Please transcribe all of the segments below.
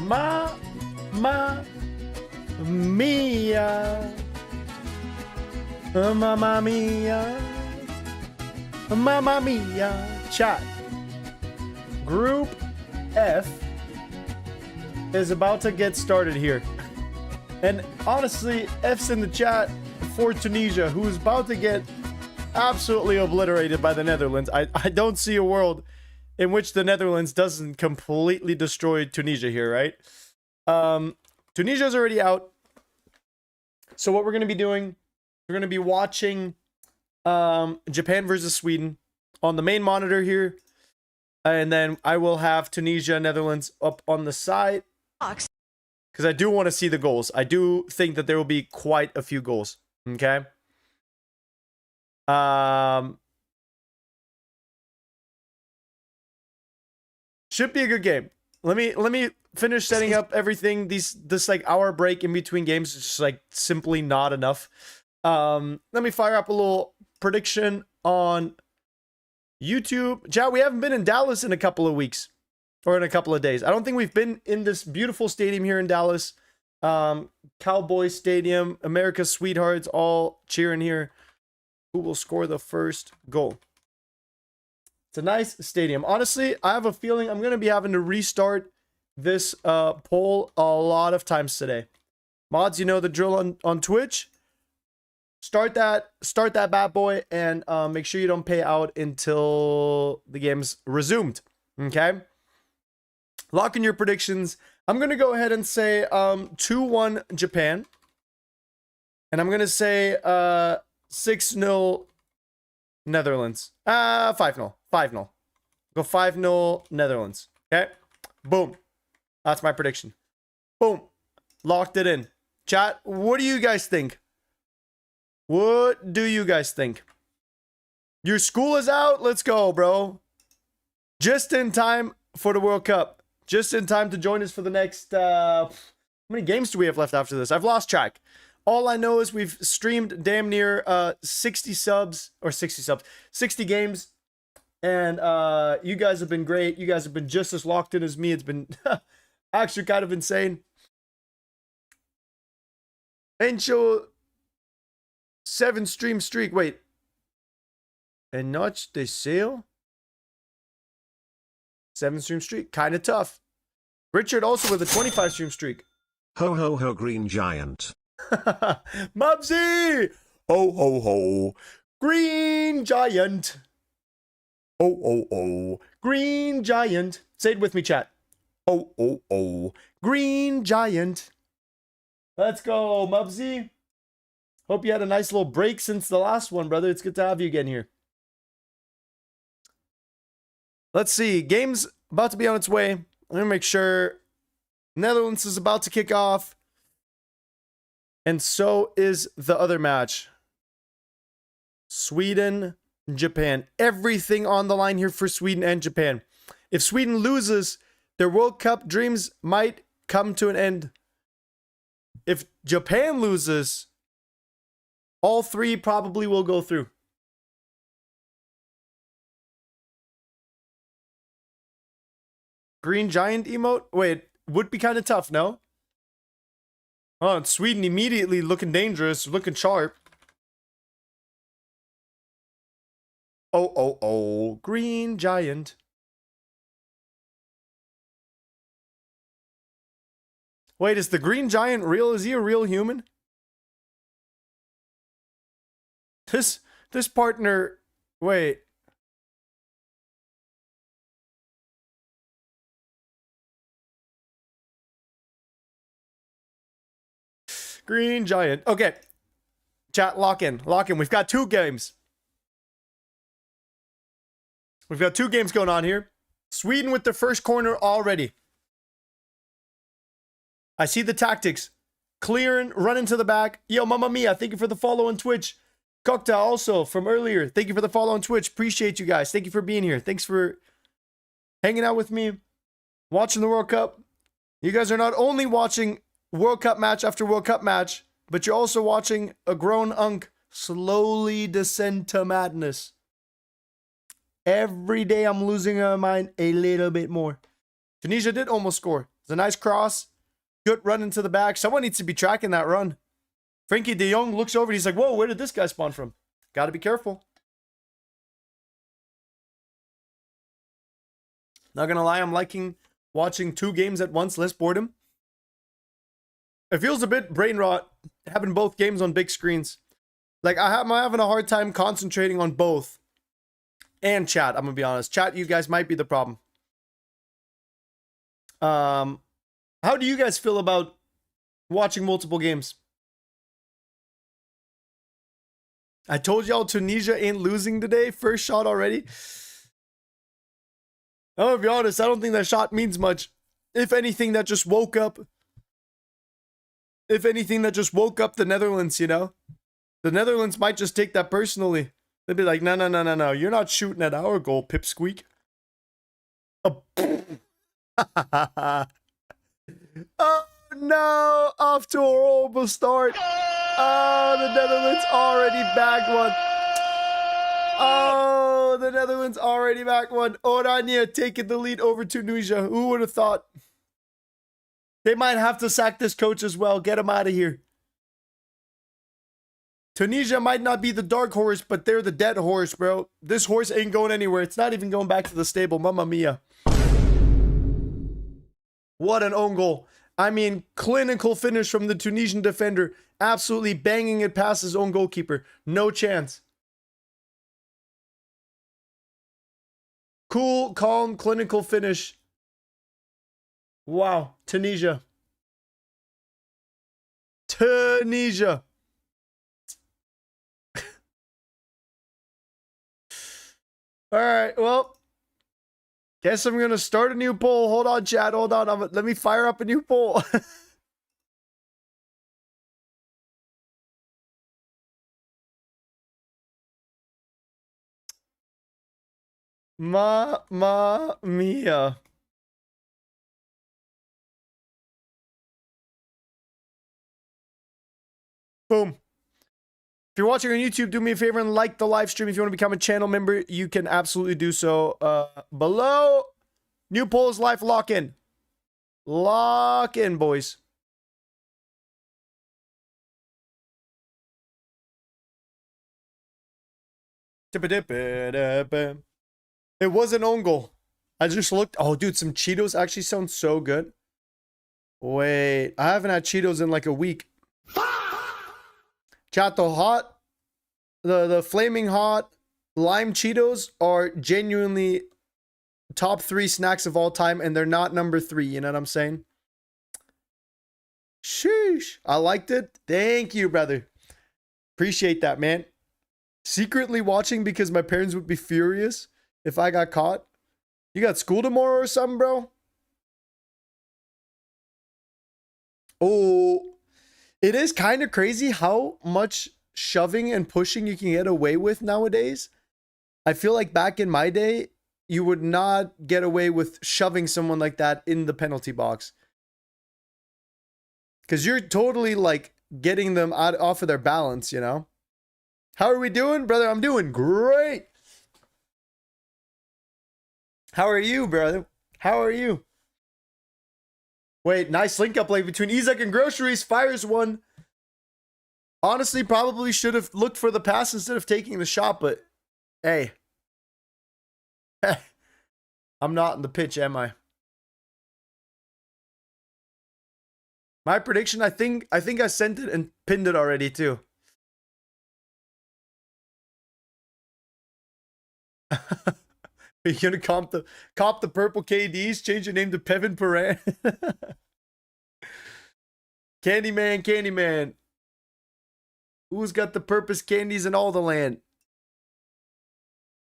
Mia. Mamma mia. Mamma mia. Chat. Group F is about to get started here. And honestly, F's in the chat for Tunisia, who is about to get absolutely obliterated by the Netherlands. I don't see a world in which the Netherlands doesn't completely destroy Tunisia here, right? Tunisia's already out. So what we're going to be doing, we're going to be watching Japan versus Sweden on the main monitor here. And then I will have Tunisia, Netherlands up on the side. Because I do want to see the goals. I do think that there will be quite a few goals. Okay. Should be a good game. Let me finish setting up everything. This like hour break in between games is just like simply not enough. Let me fire up a little prediction on YouTube. Chat, we haven't been in Dallas in a couple of weeks. Or in a couple of days. I don't think we've been in this beautiful stadium here in Dallas. Cowboy Stadium. America's sweethearts all cheering here. Who will score the first goal? It's a nice stadium. Honestly, I have a feeling I'm going to be having to restart this poll a lot of times today. Mods, you know the drill on Twitch. Start that bad boy and make sure you don't pay out until the game's resumed. Okay? Lock in your predictions. I'm going to go ahead and say 2-1 Japan. And I'm going to say 6-0 Netherlands. 5-0. 5-0. Go 5-0 Netherlands. Okay? Boom. That's my prediction. Boom. Locked it in. Chat, what do you guys think? What do you guys think? Your school is out? Let's go, bro. Just in time for the World Cup. Just in time to join us for the next, how many games do we have left after this? I've lost track. All I know is we've streamed damn near 60 games. And you guys have been great. You guys have been just as locked in as me. It's been actually kind of insane. Encho 7 stream streak. Wait. And notch the sale? 7 stream streak. Kind of tough. Richard also with a 25 stream streak. Ho ho ho green giant. Mubsy! Ho ho ho. Green giant. Oh oh oh. Green giant. Say it with me, chat. Oh oh oh. Green giant. Let's go, Mubsy. Hope you had a nice little break since the last one, brother. It's good to have you again here. Let's see. Game's about to be on its way. I'm going to make sure Netherlands is about to kick off. And so is the other match. Sweden, Japan. Everything on the line here for Sweden and Japan. If Sweden loses, their World Cup dreams might come to an end. If Japan loses, all three probably will go through. Green giant emote? Wait, would be kind of tough, no? Oh, and Sweden immediately looking dangerous, looking sharp. Oh, oh, oh. Green giant. Wait, is the green giant real? Is he a real human? This partner... Wait. Green giant. Okay. Chat, lock in. Lock in. We've got 2 games. We've got 2 games going on here. Sweden with the first corner already. I see the tactics. Clearing, running to the back. Yo, Mamma Mia, thank you for the follow on Twitch. Kokta also from earlier. Thank you for the follow on Twitch. Appreciate you guys. Thank you for being here. Thanks for hanging out with me. Watching the World Cup. You guys are not only watching World Cup match after World Cup match, but you're also watching a grown unk slowly descend to madness. Every day I'm losing my mind a little bit more. Tunisia did almost score. It's a nice cross. Good run into the back. Someone needs to be tracking that run. Frankie de Jong looks over. He's like, whoa, where did this guy spawn from? Got to be careful. Not going to lie, I'm liking watching 2 games at once. Less boredom. It feels a bit brain rot having both games on big screens. Like, I'm having a hard time concentrating on both. And chat, I'm going to be honest. Chat, you guys might be the problem. How do you guys feel about watching multiple games? I told y'all Tunisia ain't losing today. First shot already. I'm gonna be honest, I don't think that shot means much. If anything, that just woke up. If anything, that just woke up the Netherlands, you know? The Netherlands might just take that personally. They'd be like, no, no, no, no, no. You're not shooting at our goal, pipsqueak. Oh no! Off to a horrible start. Oh, the Netherlands already bagged one. Oh, the Netherlands already back one. Oranje taking the lead over Tunisia. Who would have thought? They might have to sack this coach as well. Get him out of here. Tunisia might not be the dark horse, but they're the dead horse, bro. This horse ain't going anywhere. It's not even going back to the stable. Mamma mia. What an own goal. I mean, clinical finish from the Tunisian defender. Absolutely banging it past his own goalkeeper. No chance. Cool, calm, clinical finish. Wow. Tunisia. Tunisia. All right, well, guess I'm going to start a new poll. Hold on, chat. Hold on. Let me fire up a new poll. Mamma mia. Boom. If you're watching on YouTube, do me a favor and like the live stream. If you want to become a channel member, you can absolutely do so below. New polls live. Lock in. Lock in, boys. It was an own goal. I just looked. Oh, dude, some Cheetos actually sound so good. Wait, I haven't had Cheetos in like a week. Chato hot. The flaming hot lime Cheetos are genuinely top 3 snacks of all time, and they're not number 3. You know what I'm saying? Sheesh. I liked it. Thank you, brother. Appreciate that, man. Secretly watching because my parents would be furious if I got caught. You got school tomorrow or something, bro? Oh, it is kind of crazy how much shoving and pushing you can get away with nowadays. I feel like back in my day, you would not get away with shoving someone like that in the penalty box. Because you're totally like getting them off of their balance, you know? How are we doing, brother? I'm doing great. How are you, brother? How are you? Wait, nice link up play between Isaac and Groceries. Fires one. Honestly, probably should have looked for the pass instead of taking the shot, but hey. I'm not in the pitch, am I? My prediction, I think I sent it and pinned it already too. Are you gonna cop the purple KDs? Change your name to Pevin Perrin. Candyman, Candyman. Who's got the purpose candies in all the land?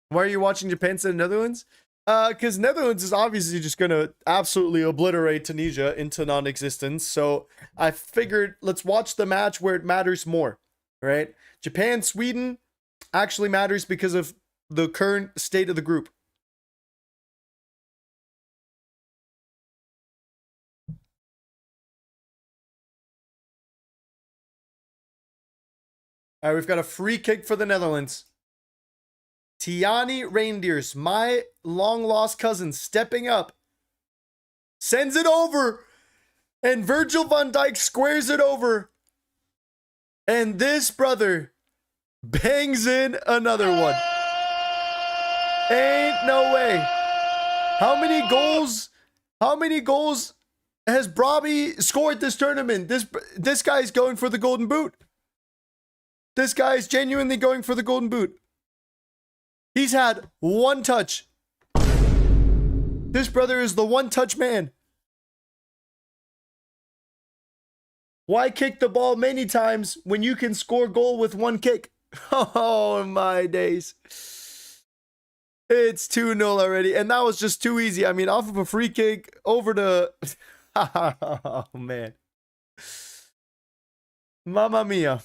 Why are you watching Japan instead of Netherlands? Because Netherlands is obviously just gonna absolutely obliterate Tunisia into non-existence. So I figured let's watch the match where it matters more, right? Japan, Sweden actually matters because of the current state of the group. All right, we've got a free kick for the Netherlands. Tiani Reindeers, my long-lost cousin, stepping up. Sends it over. And Virgil van Dijk squares it over. And this brother bangs in another one. Ain't no way. How many goals? How many goals has Brobby scored this tournament? This guy's going for the golden boot. This guy's genuinely going for the golden boot. He's had one touch. This brother is the one-touch man. Why kick the ball many times when you can score goal with one kick? Oh, my days. It's 2-0 already. And that was just too easy. I mean, off of a free kick over to... Oh, man. Mamma mia.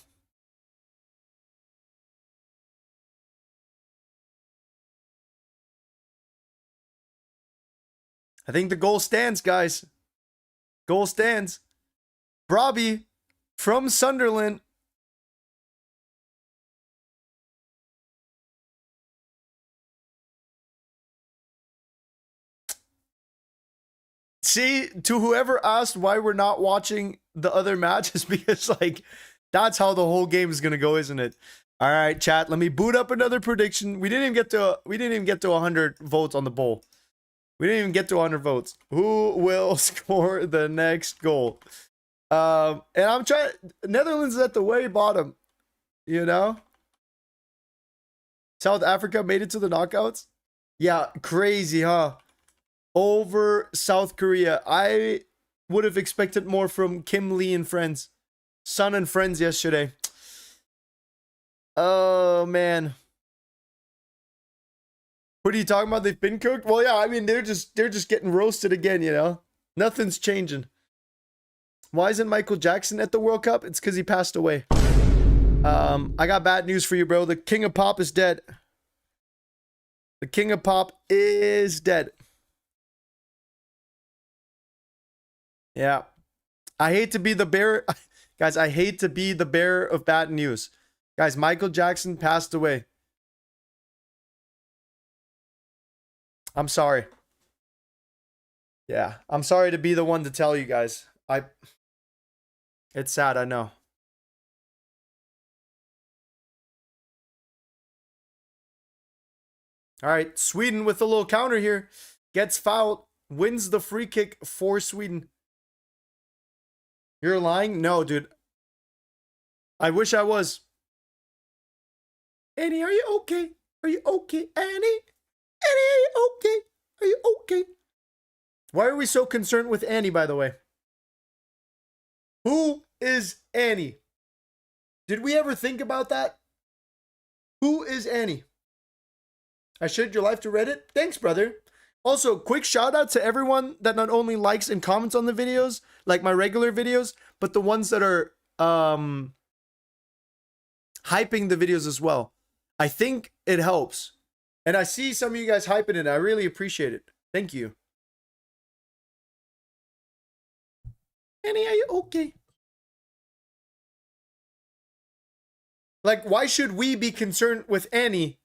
I think the goal stands, guys. Goal stands. Brobby from Sunderland. See, to whoever asked why we're not watching the other matches, because like that's how the whole game is gonna go, isn't it? All right, chat. Let me boot up another prediction. We didn't even get to 100 votes on the poll. We didn't even get to 100 votes. Who will score the next goal? And I'm trying. Netherlands is at the way bottom. You know. South Africa made it to the knockouts. Yeah, crazy, huh? Over South Korea. I would have expected more from Kim Lee and friends. Son and friends yesterday. Oh, man. What are you talking about? They've been cooked? Well, yeah, I mean, they're just getting roasted again, you know? Nothing's changing. Why isn't Michael Jackson at the World Cup? It's because he passed away. I got bad news for you, bro. The King of Pop is dead. The King of Pop is dead. Yeah. I hate to be the bearer. Guys, I hate to be the bearer of bad news. Guys, Michael Jackson passed away. I'm sorry. Yeah, I'm sorry to be the one to tell you guys. It's sad, I know. All right, Sweden with a little counter here. Gets fouled, wins the free kick for Sweden. You're lying? No, dude. I wish I was. Annie, are you okay? Are you okay, Annie? Annie, are you okay? Are you okay? Why are we so concerned with Annie, by the way? Who is Annie? Did we ever think about that? Who is Annie? I shared your life to Reddit. Thanks, brother. Also, quick shout out to everyone that not only likes and comments on the videos, like my regular videos, but the ones that are hyping the videos as well. I think it helps. And I see some of you guys hyping it. I really appreciate it. Thank you. Annie, are you okay? Like, why should we be concerned with Annie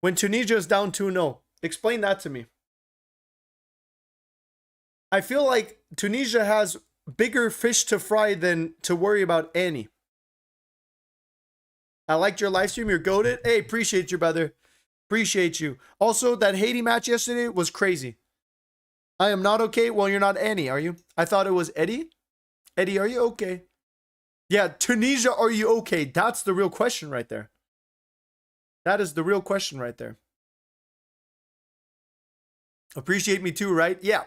when Tunisia is down 2-0? Explain that to me. I feel like Tunisia has bigger fish to fry than to worry about Annie. I liked your live stream. You're goated. Hey, appreciate you, brother. Appreciate you. Also, that Haiti match yesterday was crazy. I am not okay. Well, you're not Annie, are you? I thought it was Eddie. Eddie, are you okay? Yeah, Tunisia, are you okay? That's the real question right there. That is the real question right there. Appreciate me too, right? Yeah.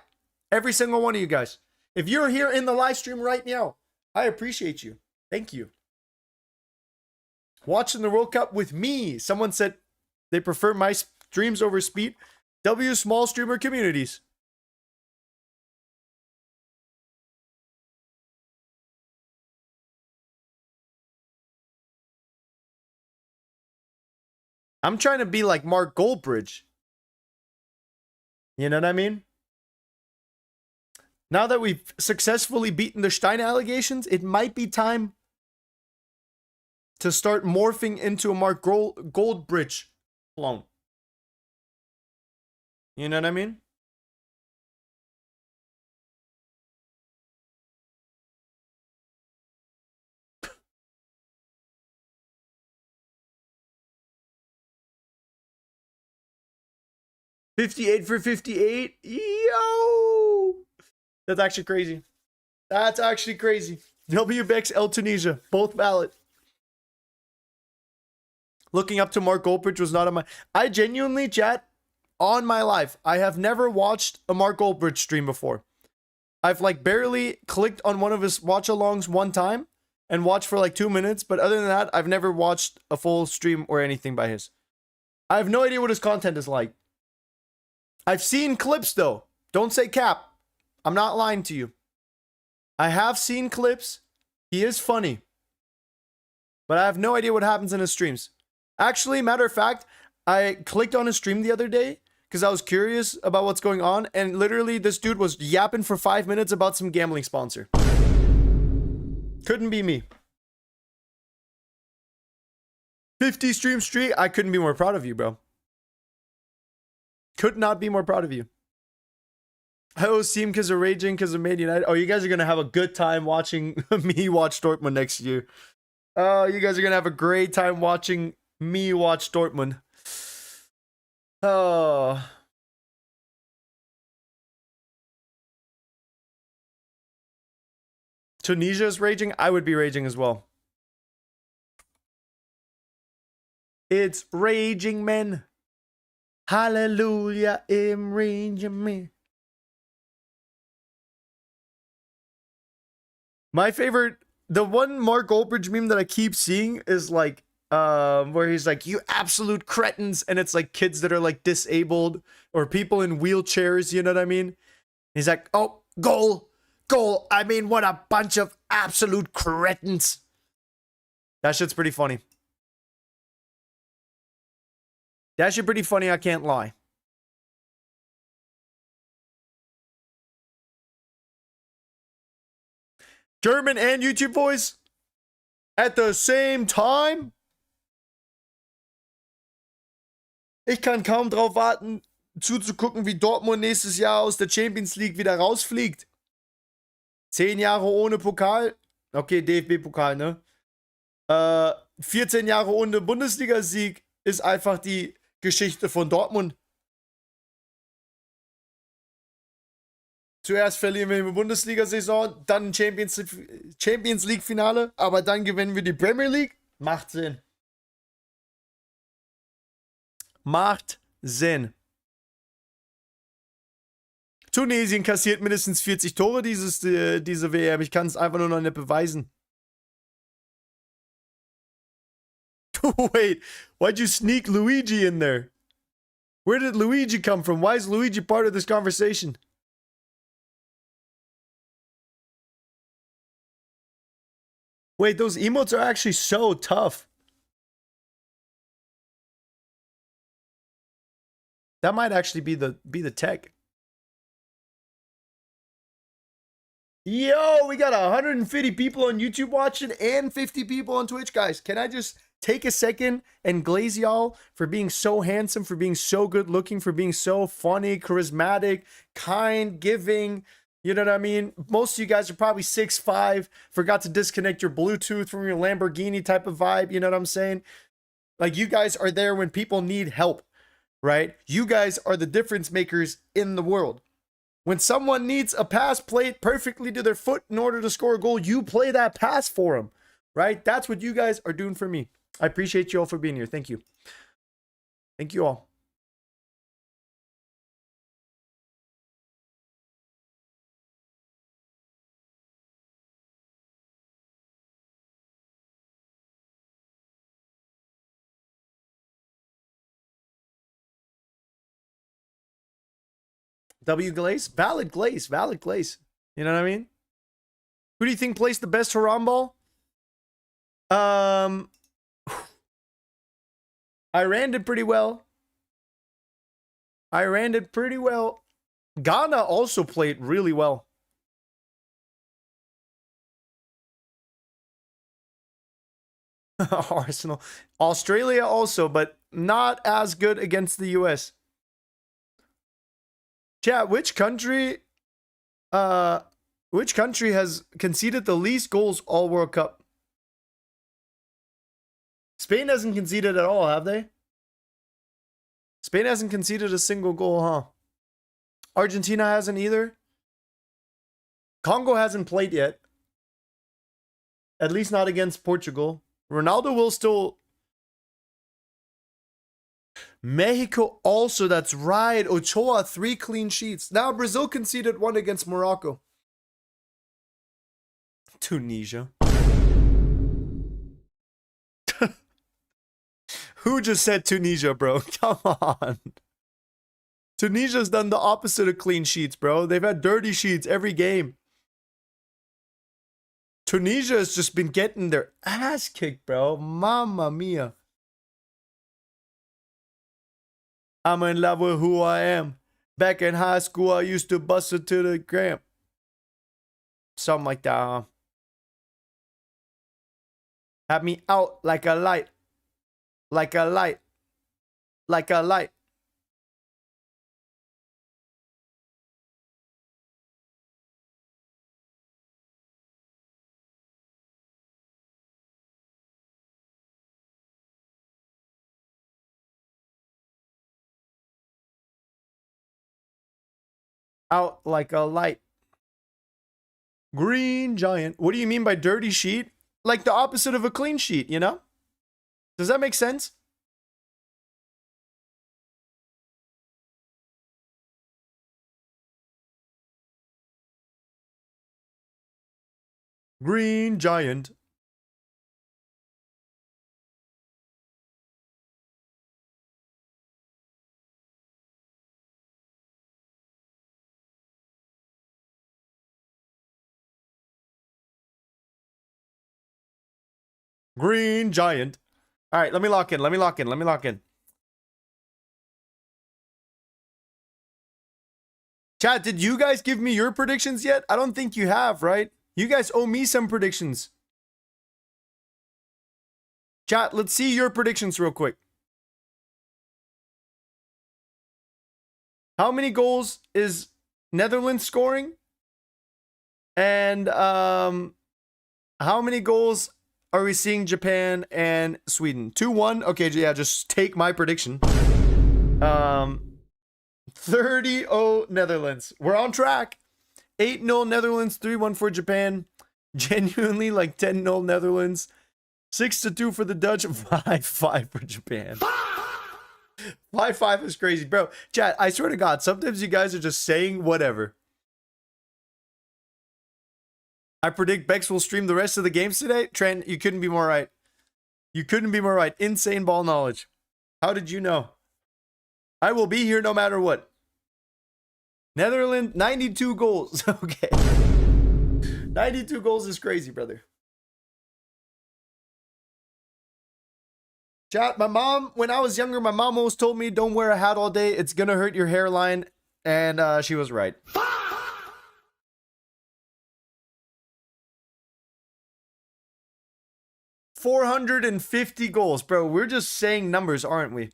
Every single one of you guys. If you're here in the live stream right now, I appreciate you. Thank you. Watching the World Cup with me. Someone said they prefer my streams over speed. W small streamer communities. I'm trying to be like Mark Goldbridge. You know what I mean? Now that we've successfully beaten the Stein allegations, it might be time to start morphing into a Mark Goldbridge clone. You know what I mean? 58 for 58. Yo! That's actually crazy. That's actually crazy. WBX L Tunisia. Both valid. Looking up to Mark Goldbridge was not on my... I genuinely, chat, on my life, I have never watched a Mark Goldbridge stream before. I've like barely clicked on one of his watch-alongs one time and watched for like 2 minutes. But other than that, I've never watched a full stream or anything by his. I have no idea what his content is like. I've seen clips though. Don't say cap. I'm not lying to you. I have seen clips. He is funny. But I have no idea what happens in his streams. Actually, matter of fact, I clicked on his stream the other day because I was curious about what's going on. And literally this dude was yapping for 5 minutes about some gambling sponsor. Couldn't be me. 50 stream streak. I couldn't be more proud of you, bro. Could not be more proud of you. I owe Steam because of raging because of Man United. Oh, you guys are going to have a good time watching me watch Dortmund next year. Oh, you guys are going to have a great time watching me watch Dortmund. Oh. Tunisia is raging. I would be raging as well. It's raging men. Hallelujah, im raging men. My favorite, the one Mark Goldbridge meme that I keep seeing is like, where he's like, you absolute cretins. And it's like kids that are like disabled or people in wheelchairs. You know what I mean? He's like, oh, goal. I mean, what a bunch of absolute cretins. That shit's pretty funny. That shit pretty funny, I can't lie. German and YouTube voice at the same time. Ich kann kaum drauf warten, zuzugucken, wie Dortmund nächstes Jahr aus der Champions League wieder rausfliegt. 10 Jahre ohne Pokal. Okay, DFB-Pokal, ne? 14 Jahre ohne Bundesliga-Sieg ist einfach die Geschichte von Dortmund. Zuerst verlieren wir in der Bundesliga-Saison, dann Champions League-Finale, aber dann gewinnen wir die Premier League. Macht Sinn. Macht Sinn. Tunesien kassiert mindestens 40 Tore diese WM. Ich kann es einfach nur noch nicht beweisen. Wait, why'd you sneak Luigi in there? Where did Luigi come from? Why is Luigi part of this conversation? Wait, those emotes are actually so tough. That might actually be the tech. Yo, we got 150 people on YouTube watching and 50 people on Twitch, guys. Can I just take a second and glaze y'all for being so handsome, for being so good looking, for being so funny, charismatic, kind, giving. You know what I mean? Most of you guys are probably 6'5", forgot to disconnect your Bluetooth from your Lamborghini type of vibe. You know what I'm saying? Like, you guys are there when people need help, right? You guys are the difference makers in the world. When someone needs a pass played perfectly to their foot in order to score a goal, you play that pass for them, right? That's what you guys are doing for me. I appreciate you all for being here. Thank you. Thank you all. W Glaze? Valid Glaze. Valid Glaze. You know what I mean? Who do you think plays the best Haram ball? Iran did pretty well. Iran did pretty well. Ghana also played really well. Arsenal. Australia also, but not as good against the US. Chat, which country has conceded the least goals all World Cup? Spain hasn't conceded at all, have they? Spain hasn't conceded a single goal, huh? Argentina hasn't either. Congo hasn't played yet. At least not against Portugal. Ronaldo will still... Mexico also, that's right. Ochoa, 3 clean sheets. Now Brazil conceded 1 against Morocco. Tunisia. Who just said Tunisia, bro? Come on. Tunisia's done the opposite of clean sheets, bro. They've had dirty sheets every game. Tunisia has just been getting their ass kicked, bro. Mamma mia. I'm in love with who I am. Back in high school, I used to bust it to the gram. Something like that, huh? Have me out like a light. Like a light. Like a light. Out like a light. Green giant. What do you mean by dirty sheet? Like the opposite of a clean sheet, you know? Does that make sense? Green giant. Green giant. All right, let me lock in. Let me lock in. Let me lock in. Chat, did you guys give me your predictions yet? I don't think you have, right? You guys owe me some predictions. Chat, let's see your predictions real quick. How many goals is Netherlands scoring? And how many goals are we seeing Japan and Sweden? 2-1. Okay, yeah, just take my prediction. 30-0 Netherlands. We're on track. 8-0 Netherlands, 3-1 for Japan. Genuinely like 10-0 Netherlands. 6-2 for the Dutch, 5-5 for Japan. 5-5 is crazy, bro. Chat, I swear to God, sometimes you guys are just saying whatever. I predict Bex will stream the rest of the games today. Trent, you couldn't be more right. You couldn't be more right. Insane ball knowledge. How did you know? I will be here no matter what. Netherlands, 92 goals. Okay. 92 goals is crazy, brother. Chat, my mom, when I was younger, my mom always told me don't wear a hat all day. It's going to hurt your hairline. And she was right. $450 goals, bro. We're just saying numbers, aren't we?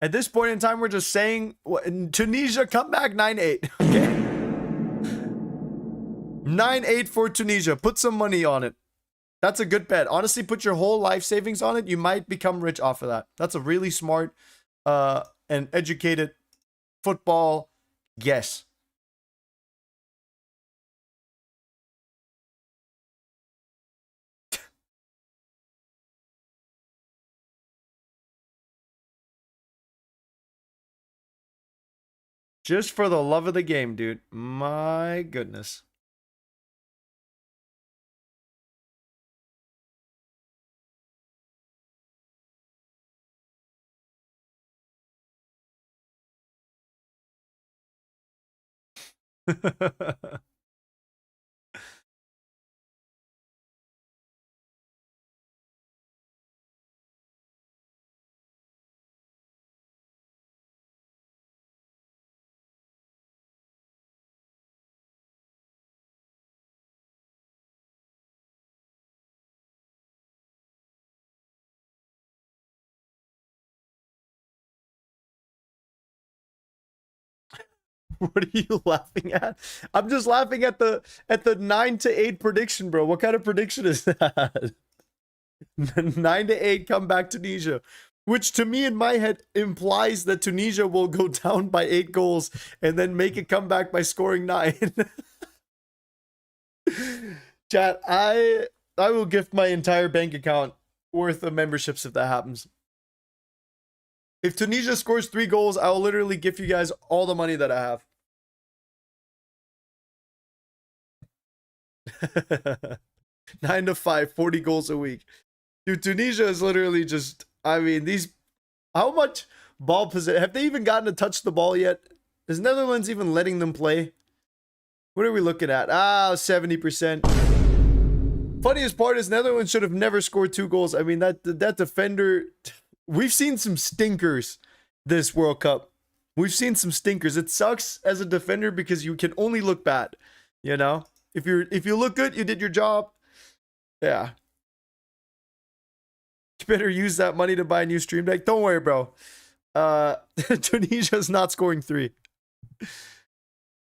At this point in time, we're just saying Tunisia comeback 9-8. Okay. 9-8 for Tunisia. Put some money on it. That's a good bet. Honestly, put your whole life savings on it. You might become rich off of that. That's a really smart and educated football guess. Just for the love of the game, dude. My goodness. What are you laughing at? I'm just laughing at the 9-8 prediction, bro. What kind of prediction is that? 9-8 comeback Tunisia. Which to me in my head implies that Tunisia will go down by 8 goals and then make a comeback by scoring 9. Chat, I will gift my entire bank account worth of memberships if that happens. If Tunisia scores 3 goals, I will literally gift you guys all the money that I have. 9 to 5, 40 goals a week. Dude, Tunisia is literally just, I mean, how much ball possession, have they even gotten to touch the ball yet? Is Netherlands even letting them play? What are we looking at? 70%. Funniest part is Netherlands should have never scored 2 goals. I mean, that defender, we've seen some stinkers this World Cup. We've seen some stinkers. It sucks as a defender because you can only look bad, you know? If you look good, you did your job. Yeah. You better use that money to buy a new stream deck. Don't worry, bro. Tunisia's not scoring 3.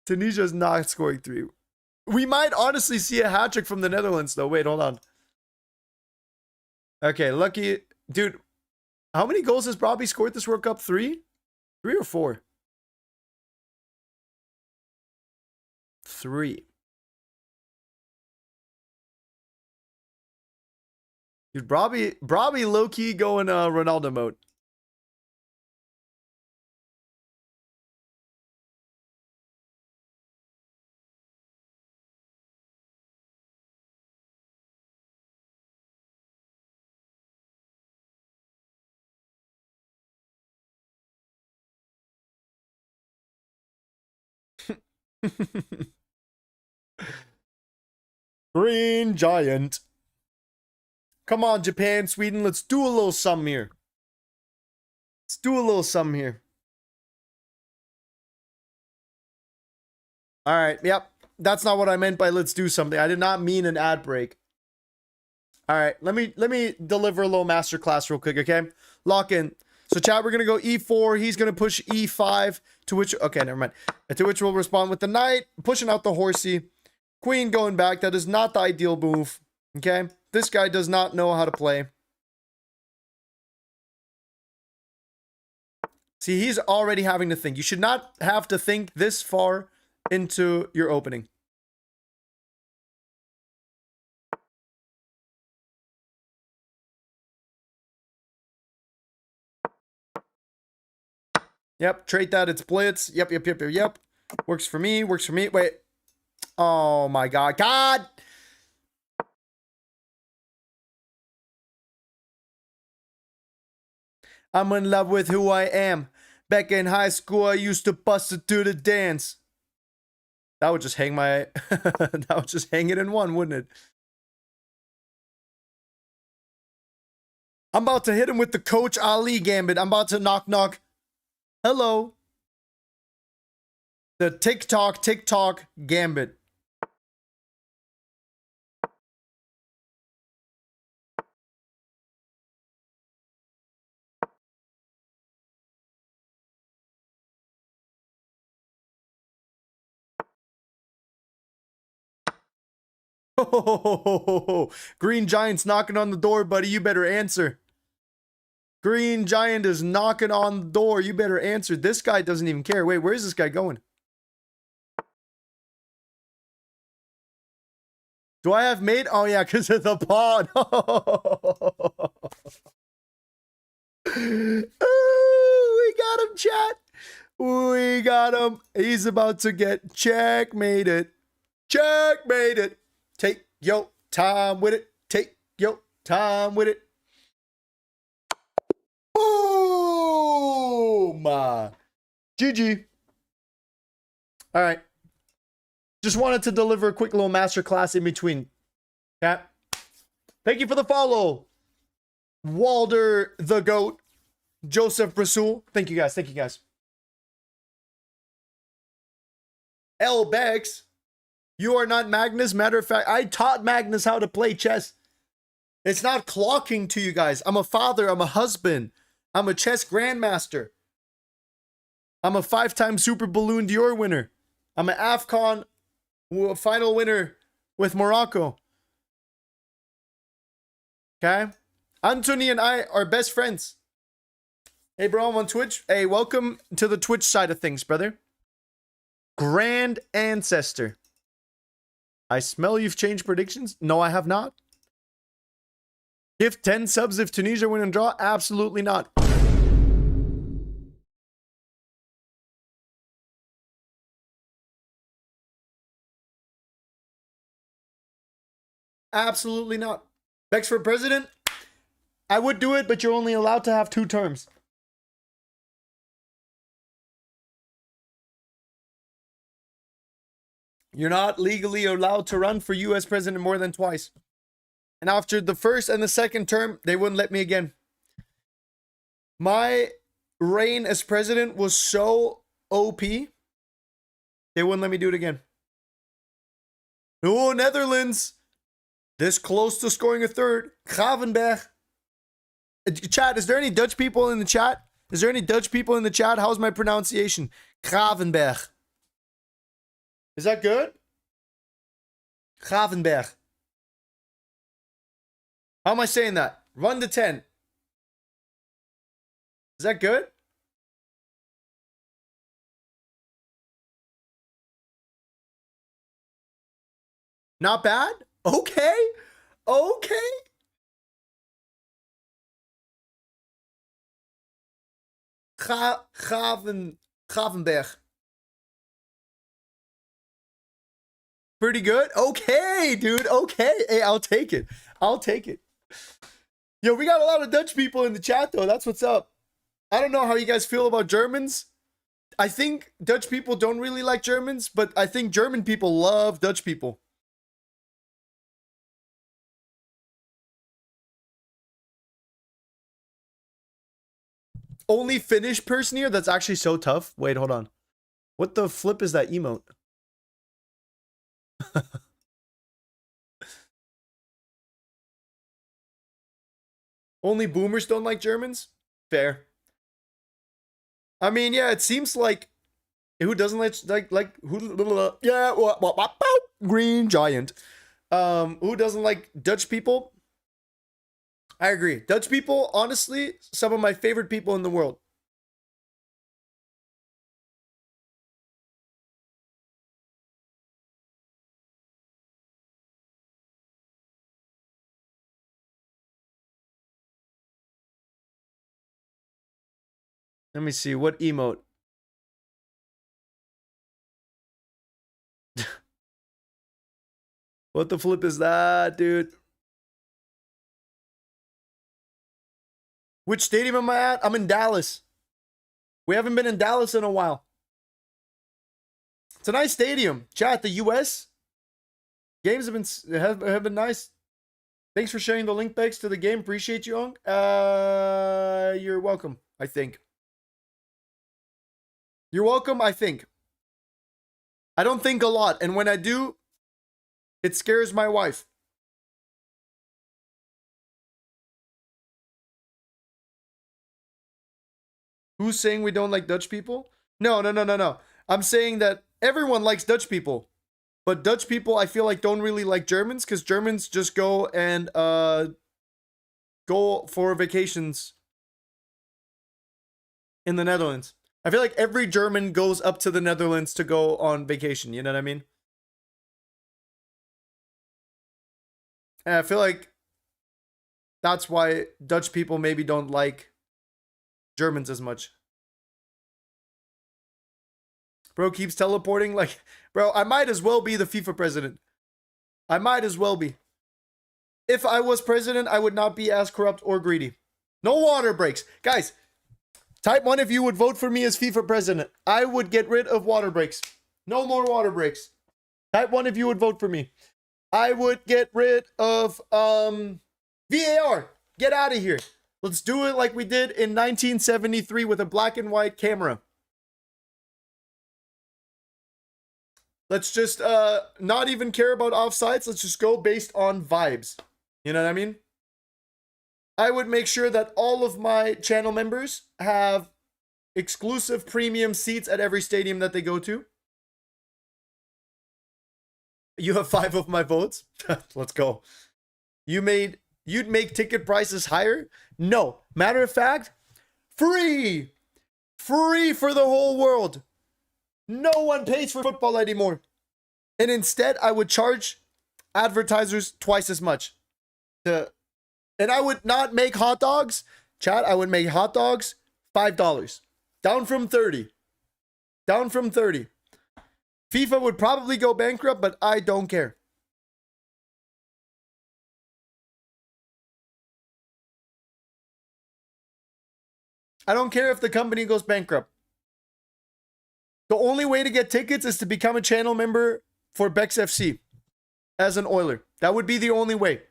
Tunisia's not scoring 3. We might honestly see a hat trick from the Netherlands, though. Wait, hold on. Okay, lucky. Dude, how many goals has Robbie scored this World Cup? 3? 3 or 4? 3. Dude, Robbie low-key going Ronaldo mode. Green Giant. Come on, Japan, Sweden, let's do a little something here. Let's do a little something here. All right, yep. That's not what I meant by let's do something. I did not mean an ad break. All right, let me deliver a little masterclass real quick, okay? Lock in. So chat, we're going to go E4. He's going to push E5, to which, okay, never mind. To which we'll respond with the knight, pushing out the horsey. Queen going back. That is not the ideal move, okay? This guy does not know how to play. See, he's already having to think. You should not have to think this far into your opening. Yep, trade that. It's blitz. Yep. Works for me. Wait. Oh my God. God! I'm in love with who I am. Back in high school, I used to bust it to the dance. That would just hang my... that would just hang it in one, wouldn't it? I'm about to hit him with the Coach Ali gambit. I'm about to knock. Hello. The TikTok gambit. Oh, Green Giant's knocking on the door, buddy. You better answer. Green Giant is knocking on the door. You better answer. This guy doesn't even care. Wait, where's this guy going? Do I have mate? Oh, yeah, because of the pawn. Ooh, we got him, chat. We got him. He's about to get checkmated. Checkmated. Take your time with it. Take your time with it. Boom! GG. All right. Just wanted to deliver a quick little masterclass in between. Yeah. Thank you for the follow. Walder the Goat. Joseph Brasul. Thank you guys. L. Bex. You are not Magnus. Matter of fact, I taught Magnus how to play chess. It's not clocking to you guys. I'm a father. I'm a husband. I'm a chess grandmaster. I'm a 5-time Super Balloon d'Or winner. I'm an AFCON final winner with Morocco. Okay? Anthony and I are best friends. Hey, bro, I'm on Twitch. Hey, welcome to the Twitch side of things, brother. Grand Ancestor. I smell you've changed predictions. No, I have not. Give 10 subs if Tunisia win and draw. Absolutely not. Absolutely not. Bex for president? I would do it, but you're only allowed to have 2 terms. You're not legally allowed to run for US president more than twice. And after the first and the second term, they wouldn't let me again. My reign as president was so OP, they wouldn't let me do it again. Oh, Netherlands. This close to scoring a third. Gravenberg. Chat, is there any Dutch people in the chat? Is there any Dutch people in the chat? How's my pronunciation? Gravenberg. Is that good? Gravenberg. How am I saying that? 1 to 10. Is that good? Not bad? Okay. Okay. Gravenberg. Pretty good. Okay, dude. Okay. Hey, I'll take it. I'll take it. Yo, we got a lot of Dutch people in the chat, though. That's what's up. I don't know how you guys feel about Germans. I think Dutch people don't really like Germans, but I think German people love Dutch people. Only Finnish person here? That's actually so tough. Wait, hold on. What the flip is that emote? Only boomers don't like Germans? Fair. I mean, yeah, it seems like who doesn't like who yeah, Green Giant. Who doesn't like Dutch people? I agree. Dutch people, honestly, some of my favorite people in the world. Let me see. What emote? What the flip is that, dude? Which stadium am I at? I'm in Dallas. We haven't been in Dallas in a while. It's a nice stadium. Chat, the US games have been nice. Thanks for sharing the link, Bex, to the game. Appreciate you, Ong. You're welcome, I think. You're welcome, I think. I don't think a lot, and when I do, it scares my wife. Who's saying we don't like Dutch people? No. I'm saying that everyone likes Dutch people. But Dutch people, I feel like, don't really like Germans because Germans just go and go for vacations in the Netherlands. I feel like every German goes up to the Netherlands to go on vacation. You know what I mean? And I feel like that's why Dutch people maybe don't like Germans as much. Bro keeps teleporting. Like, bro, I might as well be the FIFA president. I might as well be. If I was president, I would not be as corrupt or greedy. No water breaks. Guys, type 1 if you would vote for me as FIFA president. I would get rid of water breaks. No more water breaks. Type 1 if you would vote for me. I would get rid of VAR. Get out of here. Let's do it like we did in 1973 with a black and white camera. Let's just not even care about offsides. Let's just go based on vibes. You know what I mean? I would make sure that all of my channel members have exclusive premium seats at every stadium that they go to. You have 5 of my votes. Let's go. You'd make ticket prices higher? No. Matter of fact, Free! Free for the whole world. No one pays for football anymore. And instead, I would charge advertisers twice as much. And I would not make hot dogs. Chat, I would make hot dogs $5. Down from 30. Down from 30. FIFA would probably go bankrupt, but I don't care. I don't care if the company goes bankrupt. The only way to get tickets is to become a channel member for Bex FC as an Oiler. That would be the only way.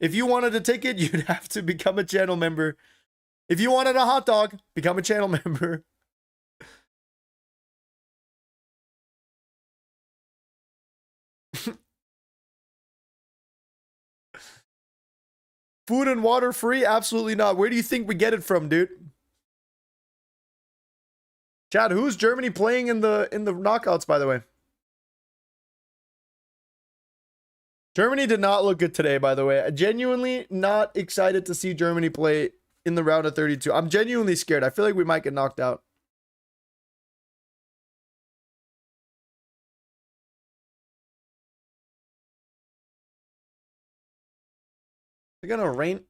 If you wanted a ticket, you'd have to become a channel member. If you wanted a hot dog, become a channel member. Food and water free? Absolutely not. Where do you think we get it from, dude? Chad, who's Germany playing in the knockouts, by the way? Germany did not look good today, by the way. Genuinely not excited to see Germany play in the round of 32. I'm genuinely scared. I feel like we might get knocked out. It's gonna rain.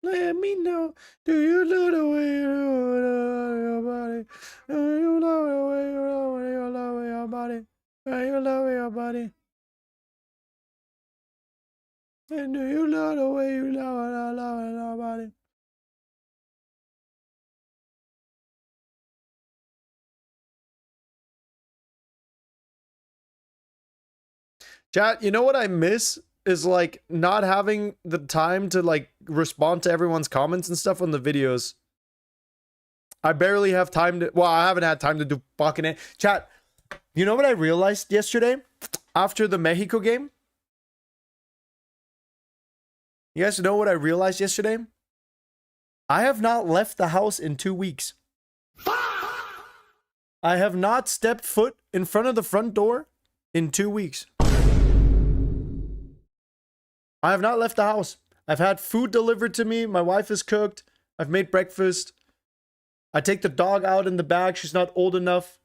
Let me know. Do you love the way you love your body? Do you love the way you love your body? Do you love your body? And do you love the way you love your body? Chat, you know what I miss is like not having the time to like respond to everyone's comments and stuff on the videos. I barely have time to, well, I haven't had time to do fucking it. Chat, you know what I realized yesterday after the Mexico game? You guys know what I realized yesterday? I have not left the house in 2 weeks. I have not stepped foot in front of the front door in 2 weeks. I have not left the house. I've had food delivered to me. My wife has cooked. I've made breakfast. I take the dog out in the bag. She's not old enough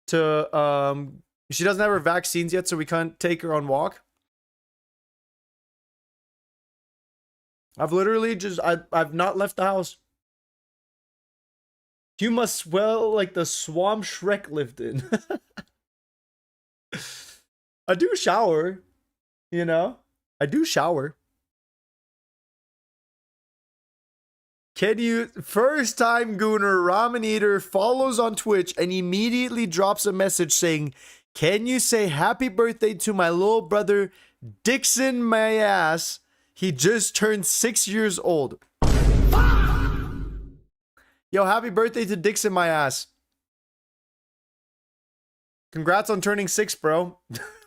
to, she doesn't have her vaccines yet, so we can't take her on walk. I've literally just, I've not left the house. You must smell like the swamp Shrek lived in. I do shower, you know? I do shower. Can you, first time Gooner Ramen Eater follows on Twitch and immediately drops a message saying, can you say happy birthday to my little brother Dixon my ass? He just turned 6 years old. Yo, happy birthday to Dixon my ass. Congrats on turning 6, bro.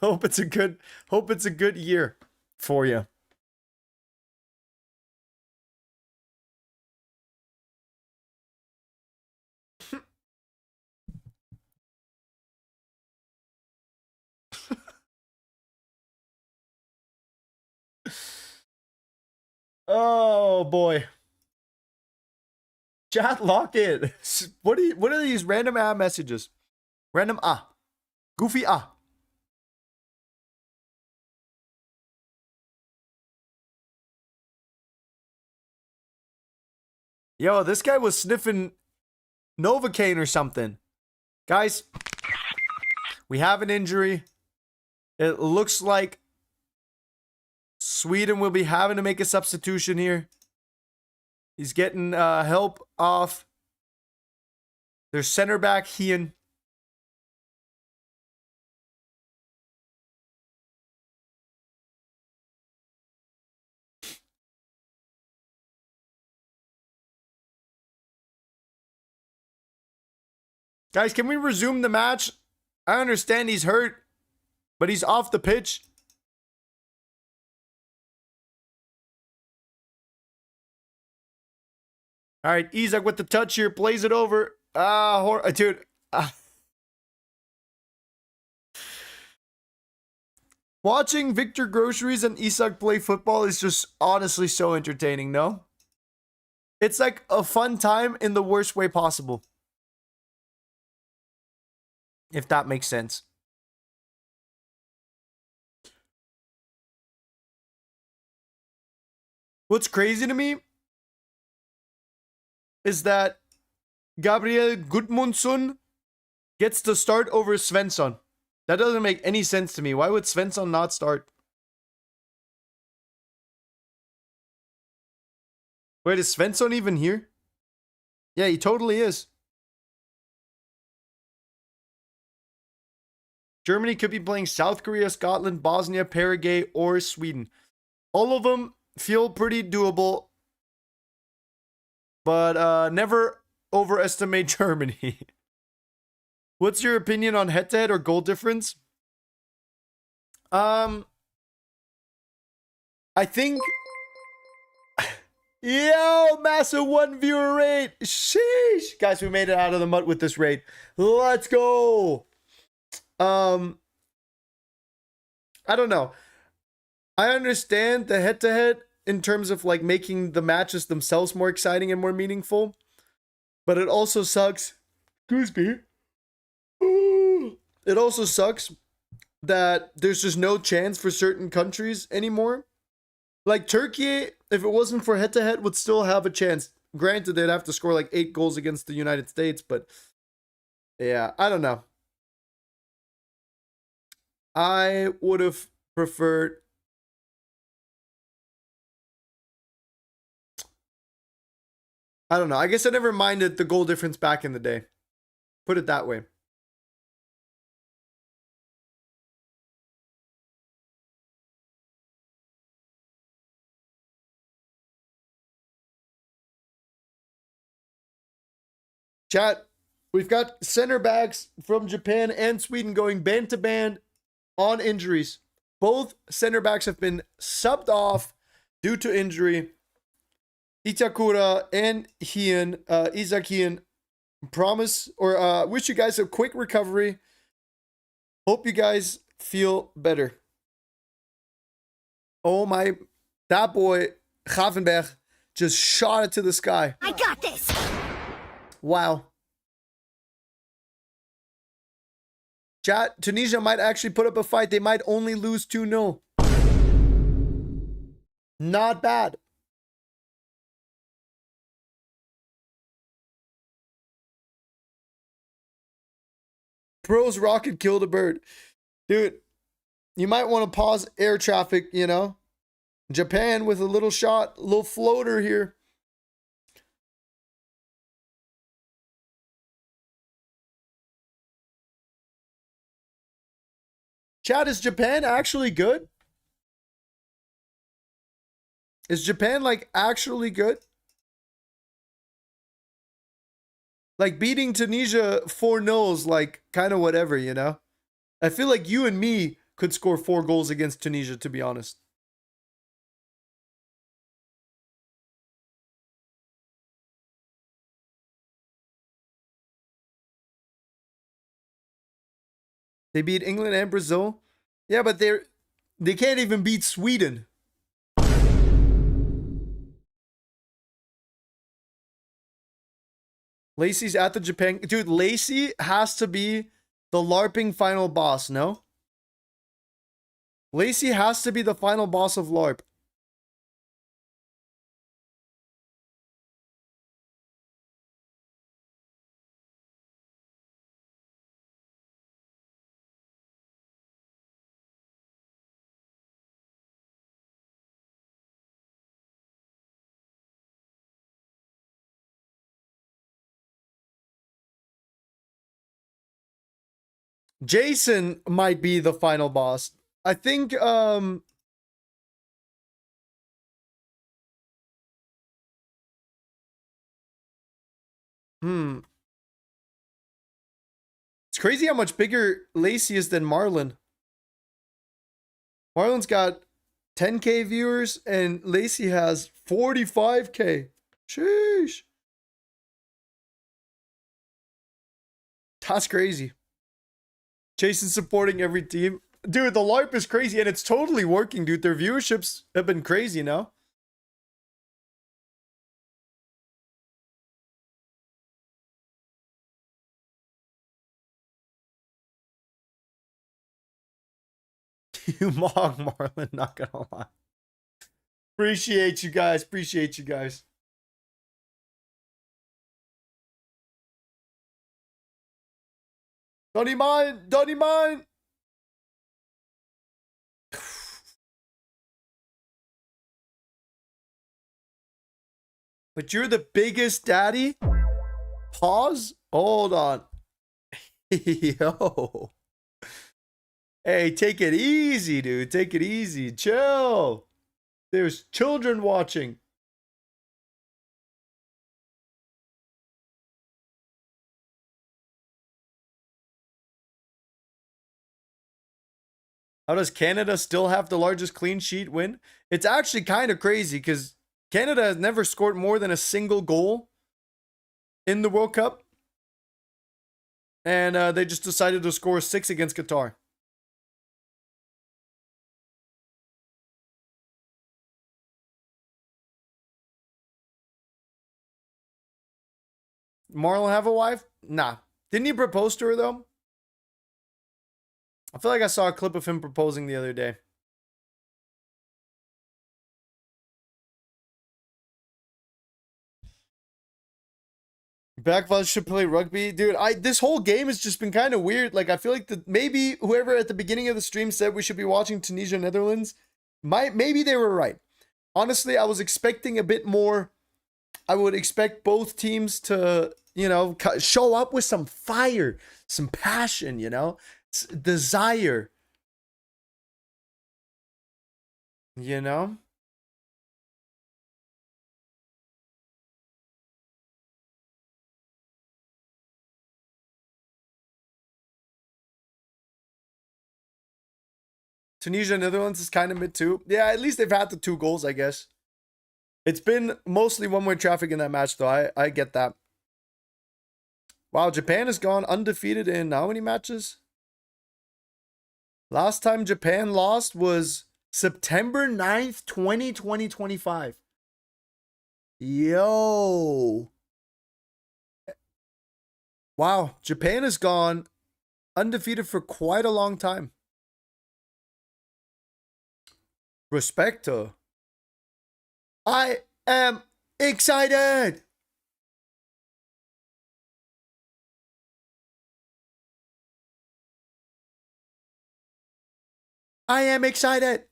Hope it's a good year for you. Oh boy. Chat, lock it. What are these random messages? Random Goofy Yo, this guy was sniffing Novocaine or something. Guys, we have an injury. It looks like Sweden will be having to make a substitution here. He's getting help off their center back, Hien. Guys, can we resume the match? I understand he's hurt, but he's off the pitch. All right, Isak with the touch here, plays it over. Dude. Watching Victor Groceries and Isak play football is just honestly so entertaining, no? It's like a fun time in the worst way possible. If that makes sense. What's crazy to me is that Gabriel Gudmundsson gets to start over Svensson. That doesn't make any sense to me. Why would Svensson not start? Wait, is Svensson even here? Yeah, he totally is. Germany could be playing South Korea, Scotland, Bosnia, Paraguay, or Sweden. All of them feel pretty doable, but never overestimate Germany. What's your opinion on head-to-head or goal difference? I think... Yo, massive 1 viewer rate. Sheesh. Guys, we made it out of the mud with this raid. Let's go. I don't know. I understand the head-to-head in terms of like making the matches themselves more exciting and more meaningful. But it also sucks. Excuse me. It also sucks that there's just no chance for certain countries anymore. Like Turkey, if it wasn't for head-to-head, would still have a chance. Granted, they'd have to score like 8 goals against the United States, but yeah, I don't know. I would have preferred... I don't know. I guess I never minded the goal difference back in the day. Put it that way. Chat, we've got center backs from Japan and Sweden going band to band on injuries. Both center backs have been subbed off due to injury. Itakura and Isak Hien, promise or wish you guys a quick recovery. Hope you guys feel better. Oh my, that boy, Gravenberg, just shot it to the sky. I got this. Wow. Chat, Tunisia might actually put up a fight. They might only lose 2-0. Not bad. Pros rocket killed a bird. Dude, you might want to pause air traffic, you know? Japan with a little shot, a little floater here. Chat, is Japan actually good? Is Japan, like, actually good? Like, beating Tunisia 4-0's, like, kind of whatever, you know? I feel like you and me could score 4 goals against Tunisia, to be honest. They beat England and Brazil. Yeah, but they can't even beat Sweden. Lacey's at the Japan. Dude, Lacey has to be the LARPing final boss, no? Lacey has to be the final boss of LARP. Jason might be the final boss. I think it's crazy how much bigger Lacey is than Marlon. Marlon's got 10K viewers and Lacey has 45K. Sheesh. That's crazy. Jason's supporting every team. Dude, the LARP is crazy and it's totally working, dude. Their viewerships have been crazy, you know? You mog, Marlon, not gonna lie. Appreciate you guys. Appreciate you guys. Don't he mind? Don't he mind? But you're the biggest daddy? Pause? Hold on. Yo. Hey, take it easy, dude. Take it easy. Chill. There's children watching. How does Canada still have the largest clean sheet win? It's actually kind of crazy because Canada has never scored more than a single goal in the World Cup. And they just decided to score 6 against Qatar. Marlon have a wife? Nah. Didn't he propose to her though? I feel like I saw a clip of him proposing the other day. Backvals should play rugby, dude. This whole game has just been kind of weird. Like I feel like maybe whoever at the beginning of the stream said we should be watching Tunisia Netherlands, maybe they were right. Honestly, I was expecting a bit more. I would expect both teams to, you know, show up with some fire, some passion, you know, desire. You know? Tunisia, Netherlands is kind of mid too. Yeah, at least they've had the 2 goals, I guess. It's been mostly one-way traffic in that match, though. I get that. Wow, Japan has gone undefeated in how many matches? Last time Japan lost was September 9th, 2025. Yo. Wow, Japan has gone undefeated for quite a long time. Respecto. I am excited. I am excited.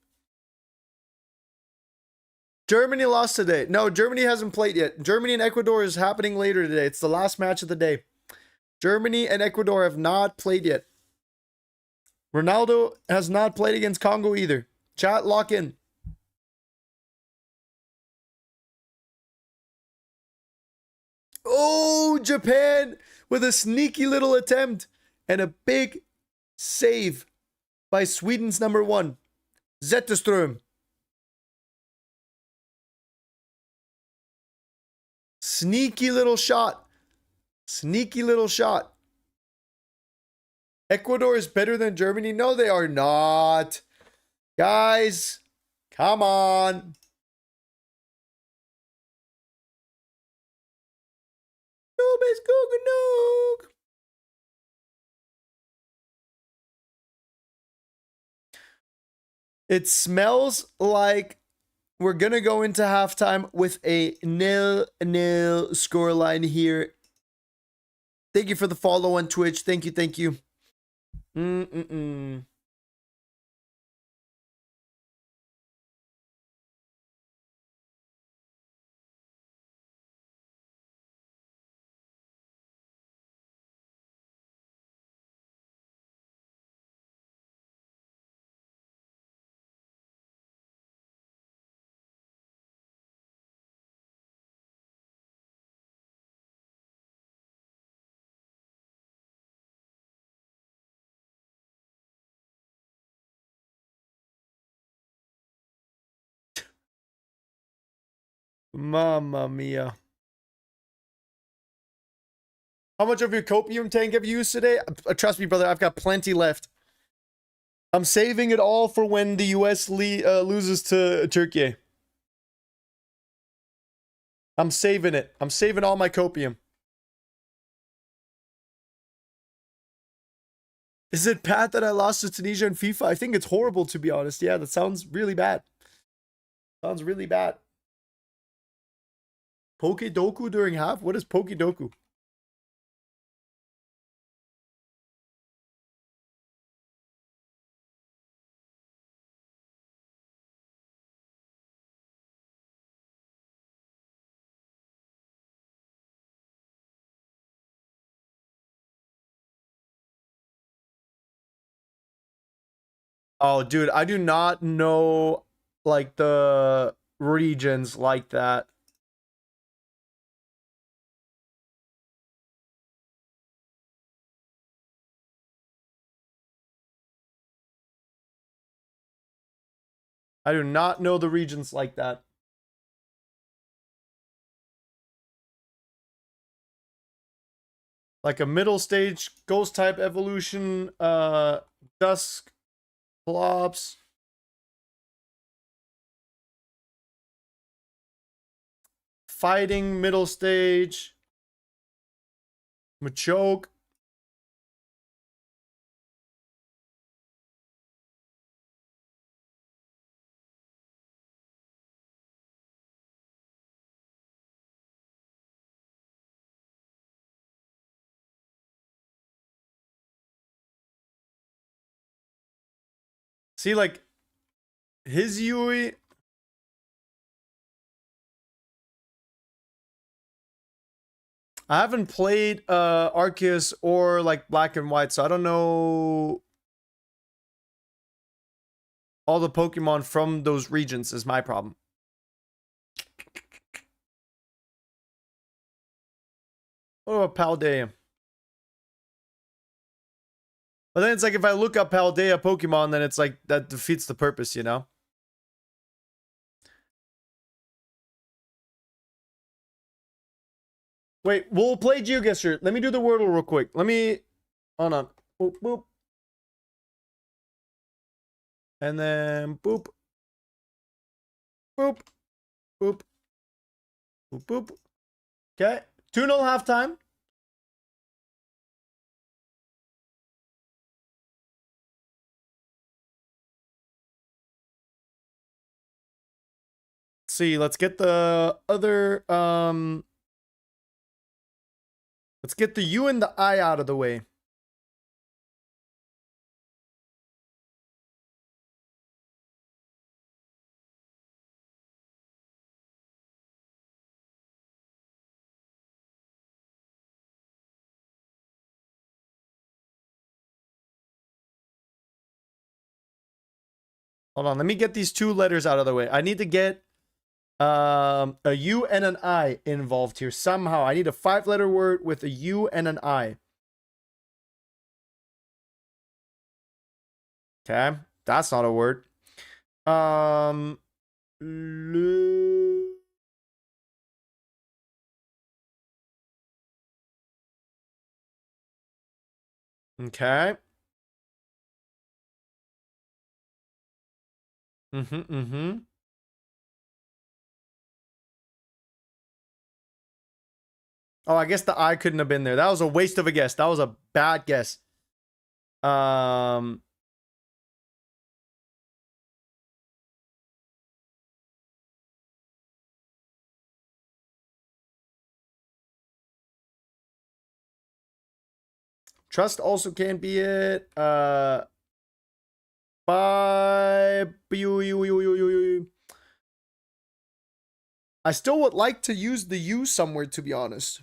Germany lost today. No, Germany hasn't played yet. Germany and Ecuador is happening later today. It's the last match of the day. Germany and Ecuador have not played yet. Ronaldo has not played against Congo either. Chat, lock in. Oh, Japan with a sneaky little attempt and a big save by Sweden's number 1, Zetterström. Sneaky little shot. Sneaky little shot. Ecuador is better than Germany? No, they are not. Guys, come on. It smells like we're going to go into halftime with a 0-0 scoreline here. Thank you for the follow on Twitch. Thank you. Thank you. Mamma mia. How much of your copium tank have you used today? Trust me, brother, I've got plenty left. I'm saving it all for when the US loses to Turkey. I'm saving it. I'm saving all my copium. Is it bad that I lost to Tunisia in FIFA? I think it's horrible, to be honest. Yeah, that sounds really bad. Sounds really bad. Pokedoku during half? What is Pokedoku? Oh, dude, I do not know like the regions like that. I do not know the regions like that. Like a middle stage ghost type evolution, dusk, plops. Fighting middle stage. Machoke. See, like his Yui. I haven't played Arceus or like Black and White, so I don't know all the Pokemon from those regions is my problem. What about Paldea? But then it's like if I look up Paldea Pokemon, then it's like that defeats the purpose, you know? Wait, we'll play Geoguessr. Let me do the Wordle real quick. Let me... Hold on. Boop, boop. And then boop. Boop. Boop. Boop, boop. Okay. 2-0 halftime. Let's see. Let's get the other... Let's get the U and the I out of the way. Hold on, let me get these 2 letters out of the way. I need to get a U and an I involved here somehow. I need a 5-letter word with a U and an I. Okay, that's not a word. Okay. Mm-hmm. Oh, I guess the I couldn't have been there. That was a waste of a guess. That was a bad guess. Trust also can't be it. Bye. I still would like to use the U somewhere, to be honest.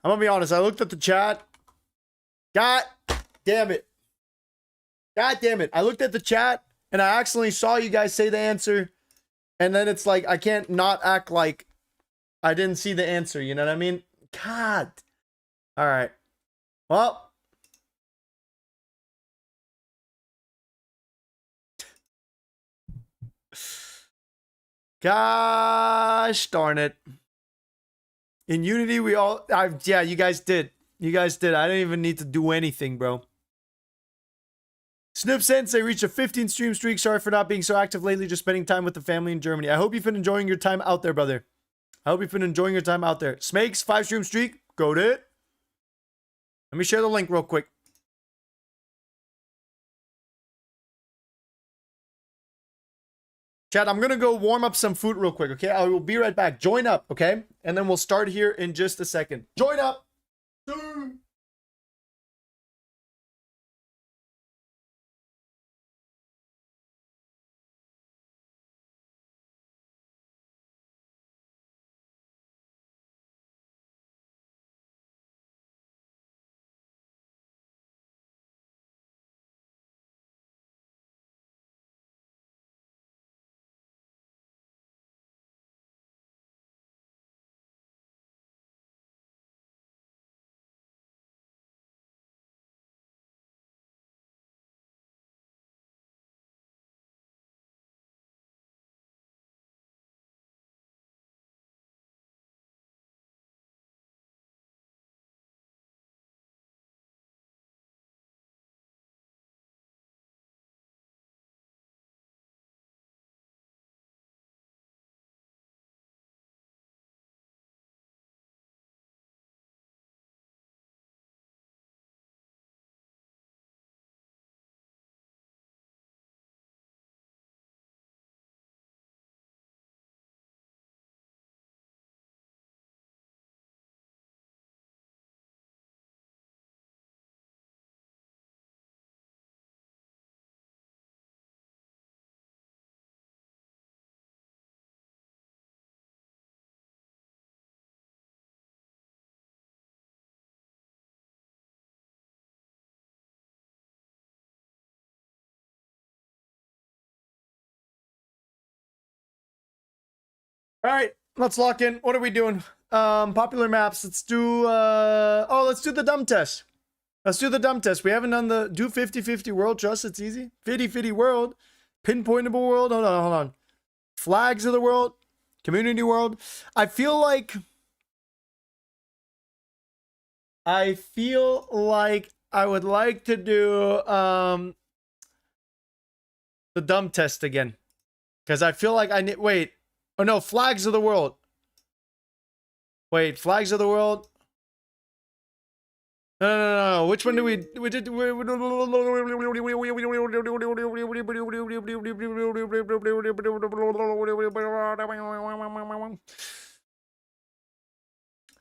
I'm gonna be honest. I looked at the chat. God damn it. God damn it. I looked at the chat and I accidentally saw you guys say the answer. And then it's like, I can't not act like I didn't see the answer. You know what I mean? God. All right. Well. Gosh darn it. In Unity, yeah, you guys did. You guys did. I didn't even need to do anything, bro. Snoop Sensei reached a 15 stream streak. Sorry for not being so active lately, just spending time with the family in Germany. I hope you've been enjoying your time out there, brother. I hope you've been enjoying your time out there. Smakes, 5 stream streak. Go to it. Let me share the link real quick. Chat, I'm going to go warm up some food real quick, okay? I will be right back. Join up, okay? And then we'll start here in just a second. Join up! All right, let's lock in. What are we doing? Popular maps. Let's do let's do the dumb test. Let's do the dumb test. We haven't done the do 50-50 world. Trust it's easy. 50-50 world. Pinpointable world. Hold on. Flags of the world. Community world. I feel like I would like to do the dumb test again. Because I feel like I need wait. Oh no, flags of the world. Wait, flags of the world. No. Which one do we did?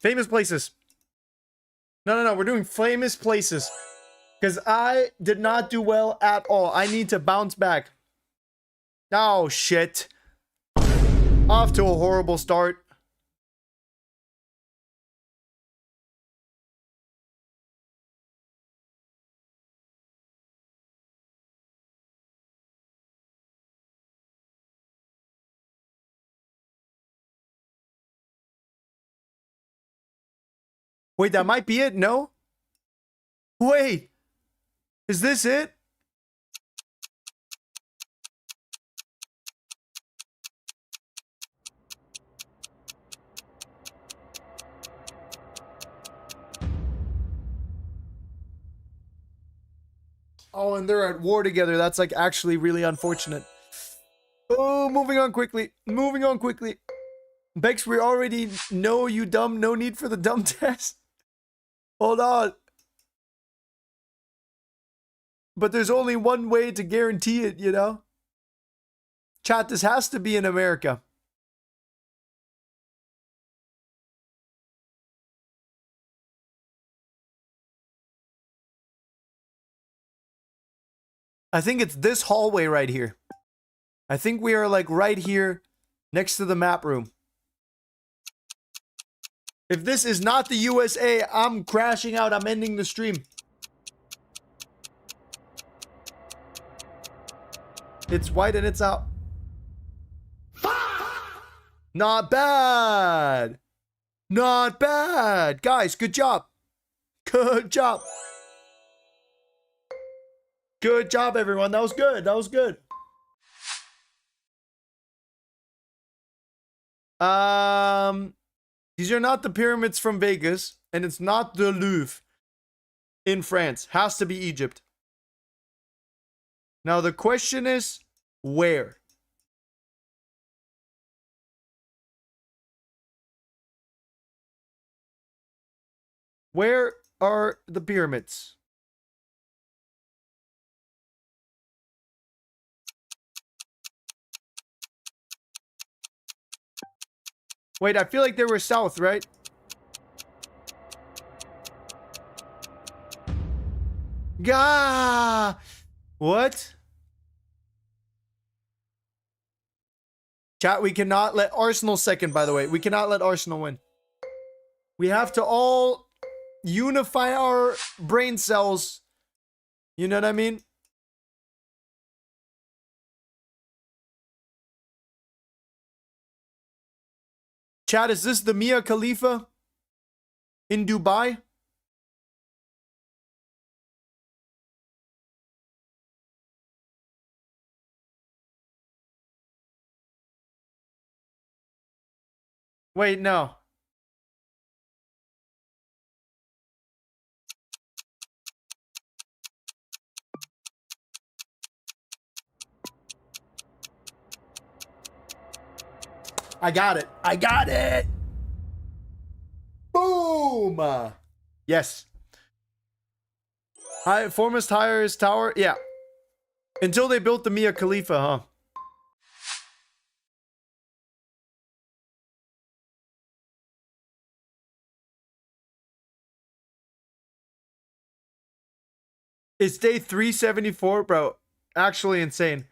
Famous places. No. We're doing famous places. Because I did not do well at all. I need to bounce back. Oh, shit. Off to a horrible start. Wait, that might be it? No? Wait. Is this it? Oh, and they're at war together. That's like actually really unfortunate. Oh, moving on quickly. Bex, we already know you dumb. No need for the dumb test. Hold on. But there's only one way to guarantee it, you know? Chat, this has to be in America. I think it's this hallway right here. I think we are like right here next to the map room. If this is not the USA, I'm crashing out. I'm ending the stream. It's white and it's out. Not bad. Not bad. Guys, good job. Good job. Good job, everyone. That was good. That was good. These are not the pyramids from Vegas, and it's not the Louvre in France. Has to be Egypt. Now the question is, where? Where are the pyramids? Wait, I feel like they were south, right? Gah! What? Chat, we cannot let Arsenal second, by the way. We cannot let Arsenal win. We have to all unify our brain cells. You know what I mean? Chat, is this the Mia Khalifa in Dubai? Wait, no. I got it. I got it. Boom. Yes. Foremost highest tower. Yeah. Until they built the Mia Khalifa, huh? It's day 374, bro. Actually insane.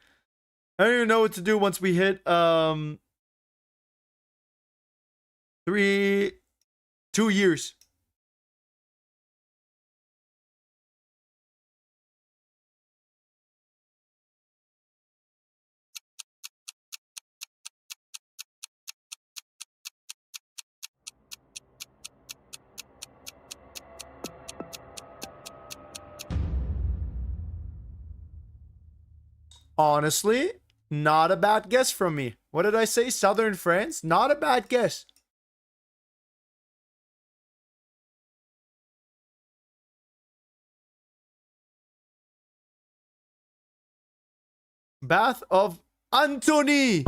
I don't even know what to do once we hit 2 years. Honestly, not a bad guess from me. What did I say? Southern France? Not a bad guess. Bath of Anthony.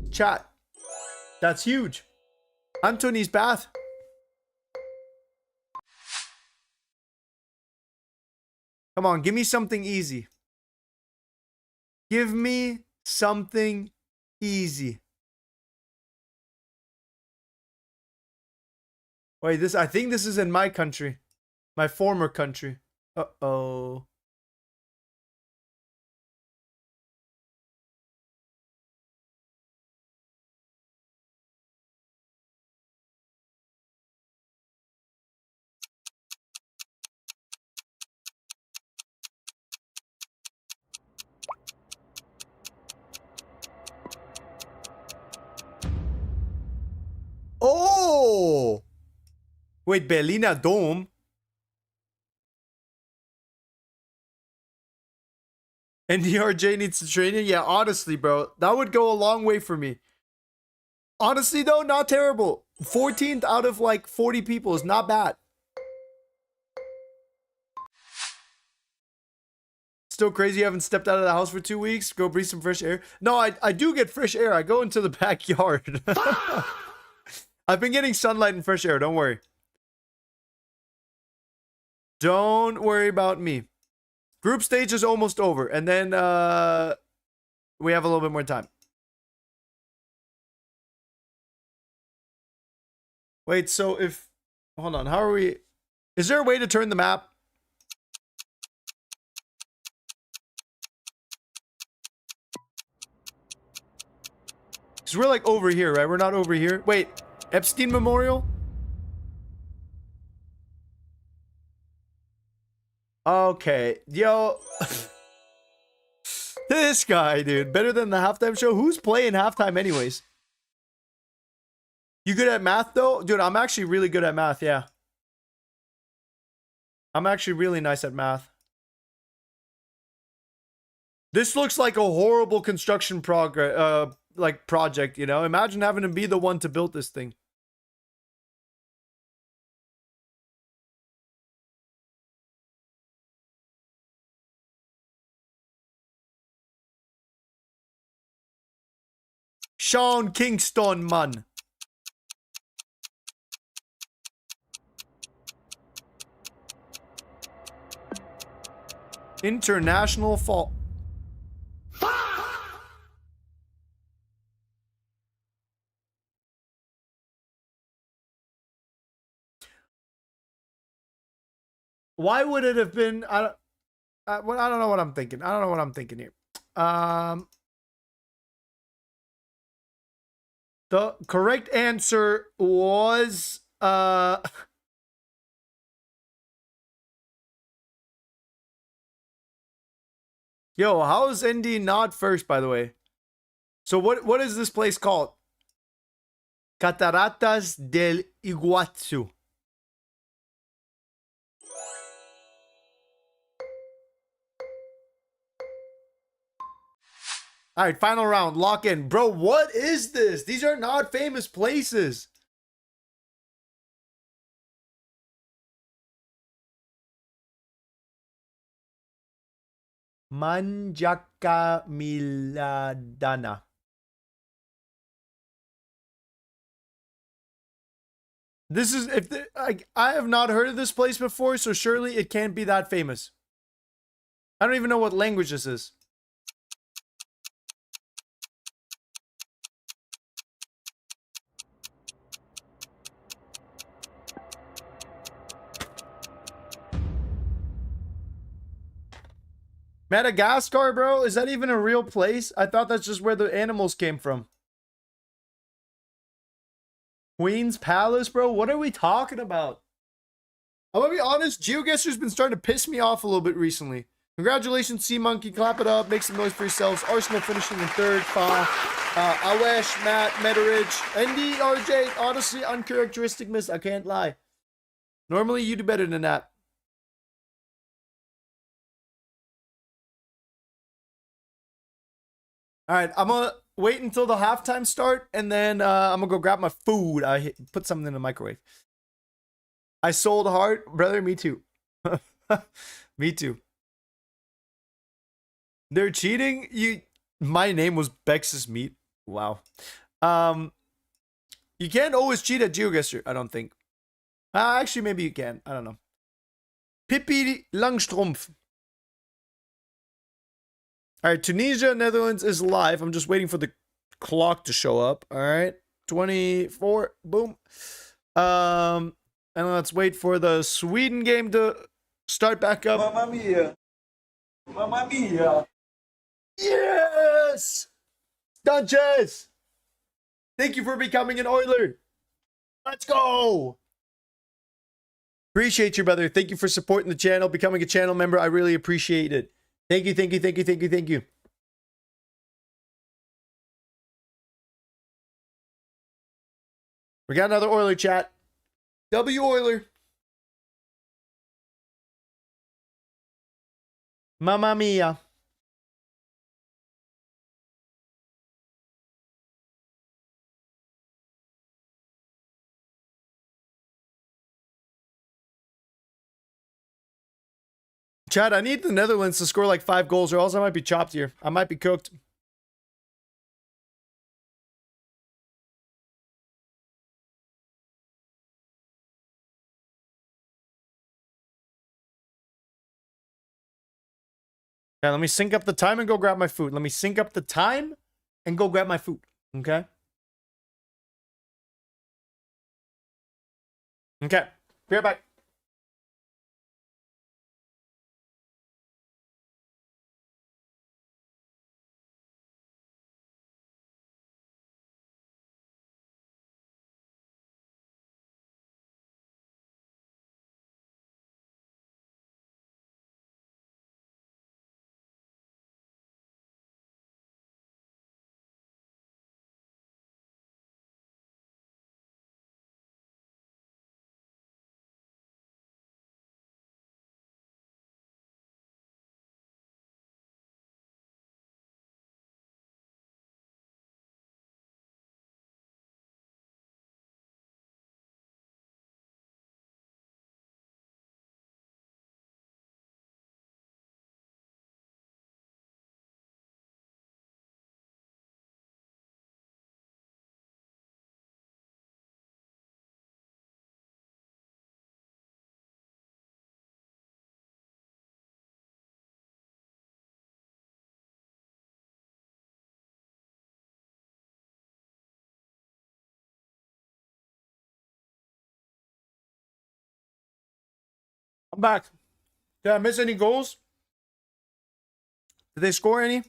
Chat. That's huge. Anthony's bath. Come on, give me something easy. Give me something easy. Wait, I think this is in my country. My former country. Uh-oh. Oh! Wait, Berliner Dom? NDRJ needs to train it? Yeah, honestly, bro. That would go a long way for me. Honestly, though, not terrible. 14th out of like 40 people is not bad. Still crazy you haven't stepped out of the house for 2 weeks? Go breathe some fresh air. No, I do get fresh air. I go into the backyard. I've been getting sunlight and fresh air. Don't worry. Don't worry about me. Group stage is almost over. And then we have a little bit more time. Wait, so if... Hold on. How are we... Is there a way to turn the map? Because we're like over here, right? We're not over here. Wait, Epstein Memorial? Okay, yo. This guy, dude. Better than the halftime show? Who's playing halftime anyways? You good at math though? Dude, I'm actually really good at math, yeah. I'm actually really nice at math. This looks like a horrible construction project, you know? Imagine having to be the one to build this thing. Sean Kingston, man. International fall. Why would it have been? I don't know what I'm thinking. I don't know what I'm thinking here. The correct answer was Yo, how is ND not first, by the way? So what is this place called? Cataratas del Iguazu. All right, final round. Lock in. Bro, what is this? These are not famous places. Manjaka Miladana. This is I have not heard of this place before, so surely it can't be that famous. I don't even know what language this is. Madagascar, bro? Is that even a real place? I thought that's just where the animals came from. Queen's Palace, bro? What are we talking about? I'm gonna be honest, Geoguessr's been starting to piss me off a little bit recently. Congratulations, Sea Monkey. Clap it up. Make some noise for yourselves. Arsenal finishing in third. Awesh, Matt, Meteridge, ND, RJ. Honestly, uncharacteristic miss. I can't lie. Normally, you do better than that. All right, I'm gonna wait until the halftime start, and then I'm gonna go grab my food. Put something in the microwave. I sold hard, brother. Me too. Me too. They're cheating. My name was Bex's Meat. Wow. You can't always cheat at Geoguessr, I don't think. Actually, maybe you can. I don't know. Pippi Langstrumpf. All right, Tunisia, Netherlands is live. I'm just waiting for the clock to show up. All right, 24. Boom. And let's wait for the Sweden game to start back up. Mamma mia. Mamma mia. Yes! Sanchez! Thank you for becoming an Oiler. Let's go! Appreciate you, brother. Thank you for supporting the channel, becoming a channel member. I really appreciate it. Thank you, thank you, thank you, thank you, thank you. We got another Oiler chat. W Oiler. Mamma mia. Chad, I need the Netherlands to score like 5 goals or else I might be chopped here. I might be cooked. Yeah, let me sync up the time and go grab my food. Let me sync up the time and go grab my food. Okay? Okay. Be right back. I'm back. Did I miss any goals? Did they score any?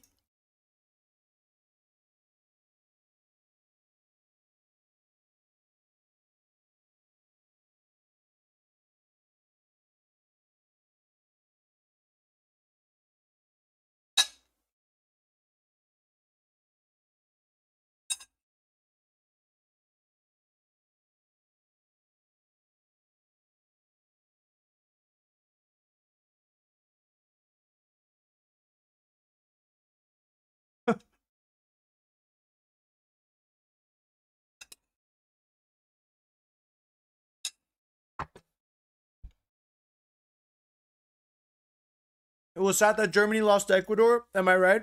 It was sad that Germany lost to Ecuador. Am I right?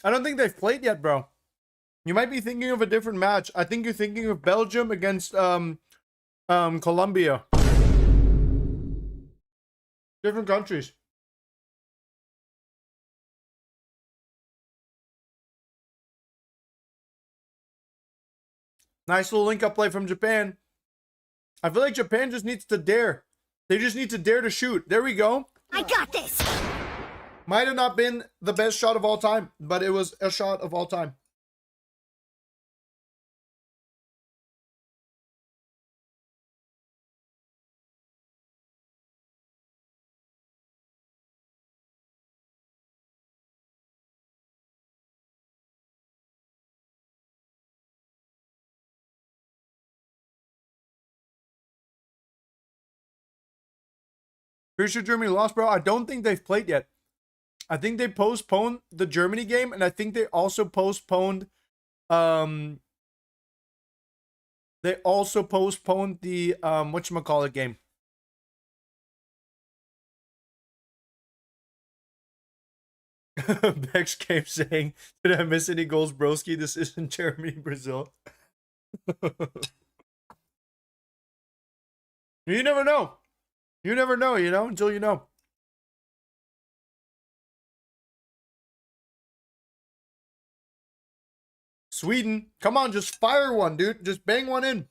I don't think they've played yet, bro. You might be thinking of a different match. I think you're thinking of Belgium against Colombia. Different countries. Nice little link up play from Japan. I feel like Japan just needs to dare. They just need to dare to shoot. There we go. I got this. Might have not been the best shot of all time, but it was a shot of all time. Pretty sure Germany lost, bro. I don't think they've played yet. I think they postponed the Germany game, and I think they also postponed the whatchamacallit game. Bex came saying, "Did I miss any goals, broski? This isn't Germany, Brazil." You never know. You never know, until you know. Sweden, come on, just fire one, dude. Just bang one in.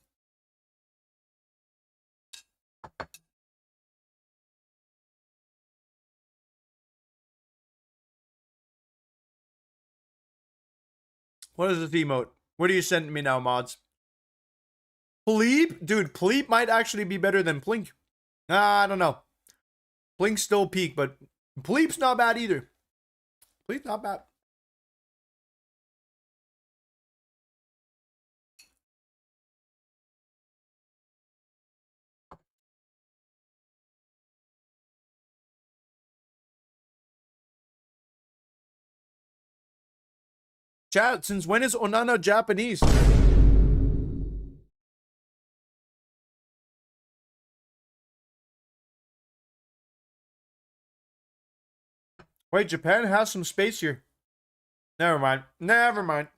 What is this emote? What are you sending me now, mods? Pleep? Dude, Pleep might actually be better than Plink. I don't know. Plink's still peak, but Pleep's not bad either. Pleep's not bad. Chat, since when is Onana Japanese? Wait, Japan has some space here. Never mind. Never mind.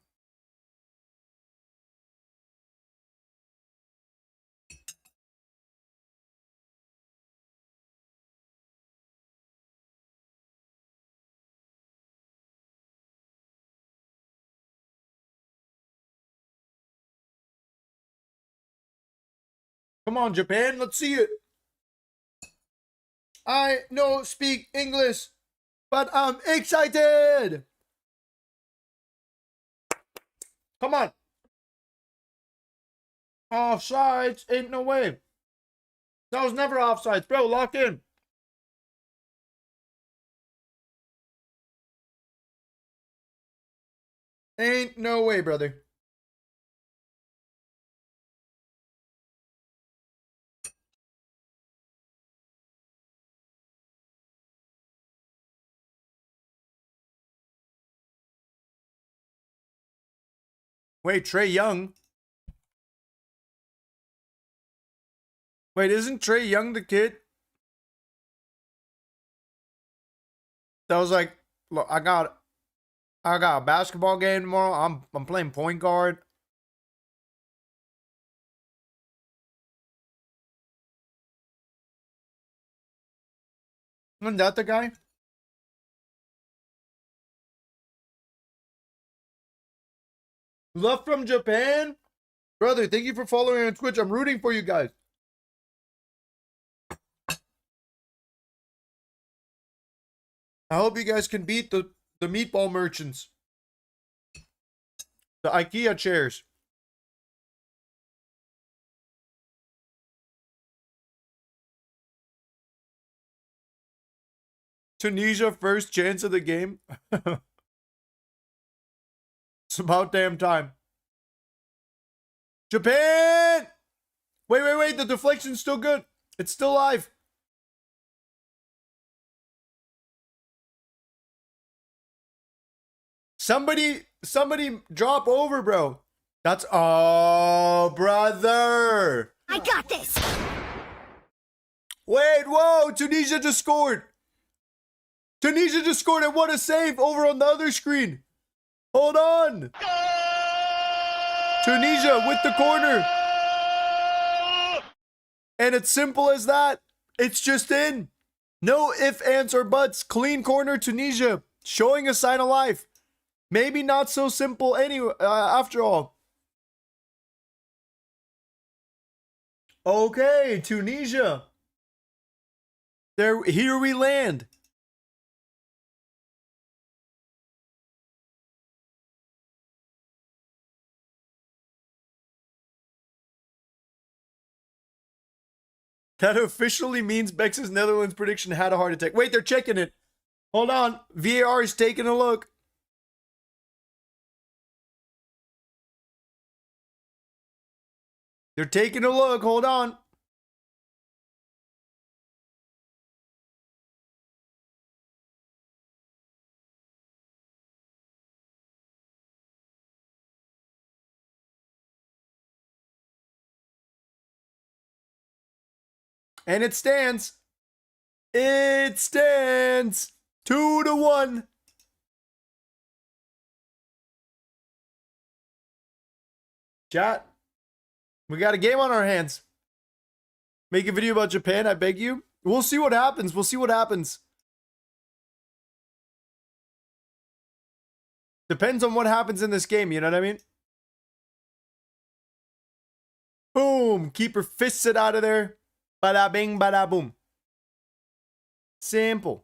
Come on, Japan. Let's see it. I no speak English, but I'm excited. Come on. Offsides. Ain't no way. That was never offsides. Bro, lock in. Ain't no way, brother. Wait, Trey Young. Wait, isn't Trey Young the kid that was like, look, I got a basketball game tomorrow. I'm playing point guard. Isn't that the guy? Love from Japan? Brother, thank you for following on Twitch. I'm rooting for you guys. I hope you guys can beat the meatball merchants. The IKEA chairs. Tunisia first chance of the game. It's about damn time. Japan! Wait. The deflection's still good. It's still live. Somebody drop over, bro. That's, oh, brother. I got this. Wait, whoa, Tunisia just scored. Tunisia just scored and what a save over on the other screen. Hold on. Tunisia with the corner. And it's simple as that. It's just in. No ifs, ands, or buts. Clean corner, Tunisia. Showing a sign of life. Maybe not so simple anyway, after all. Okay, Tunisia. Here we land. That officially means Bex's Netherlands prediction had a heart attack. Wait, they're checking it. Hold on. VAR is taking a look. They're taking a look. Hold on. And it stands. It stands 2-1. Chat. We got a game on our hands. Make a video about Japan, I beg you. We'll see what happens. We'll see what happens. Depends on what happens in this game, you know what I mean? Boom. Keeper fists it out of there. Bada bing, bada boom. Simple.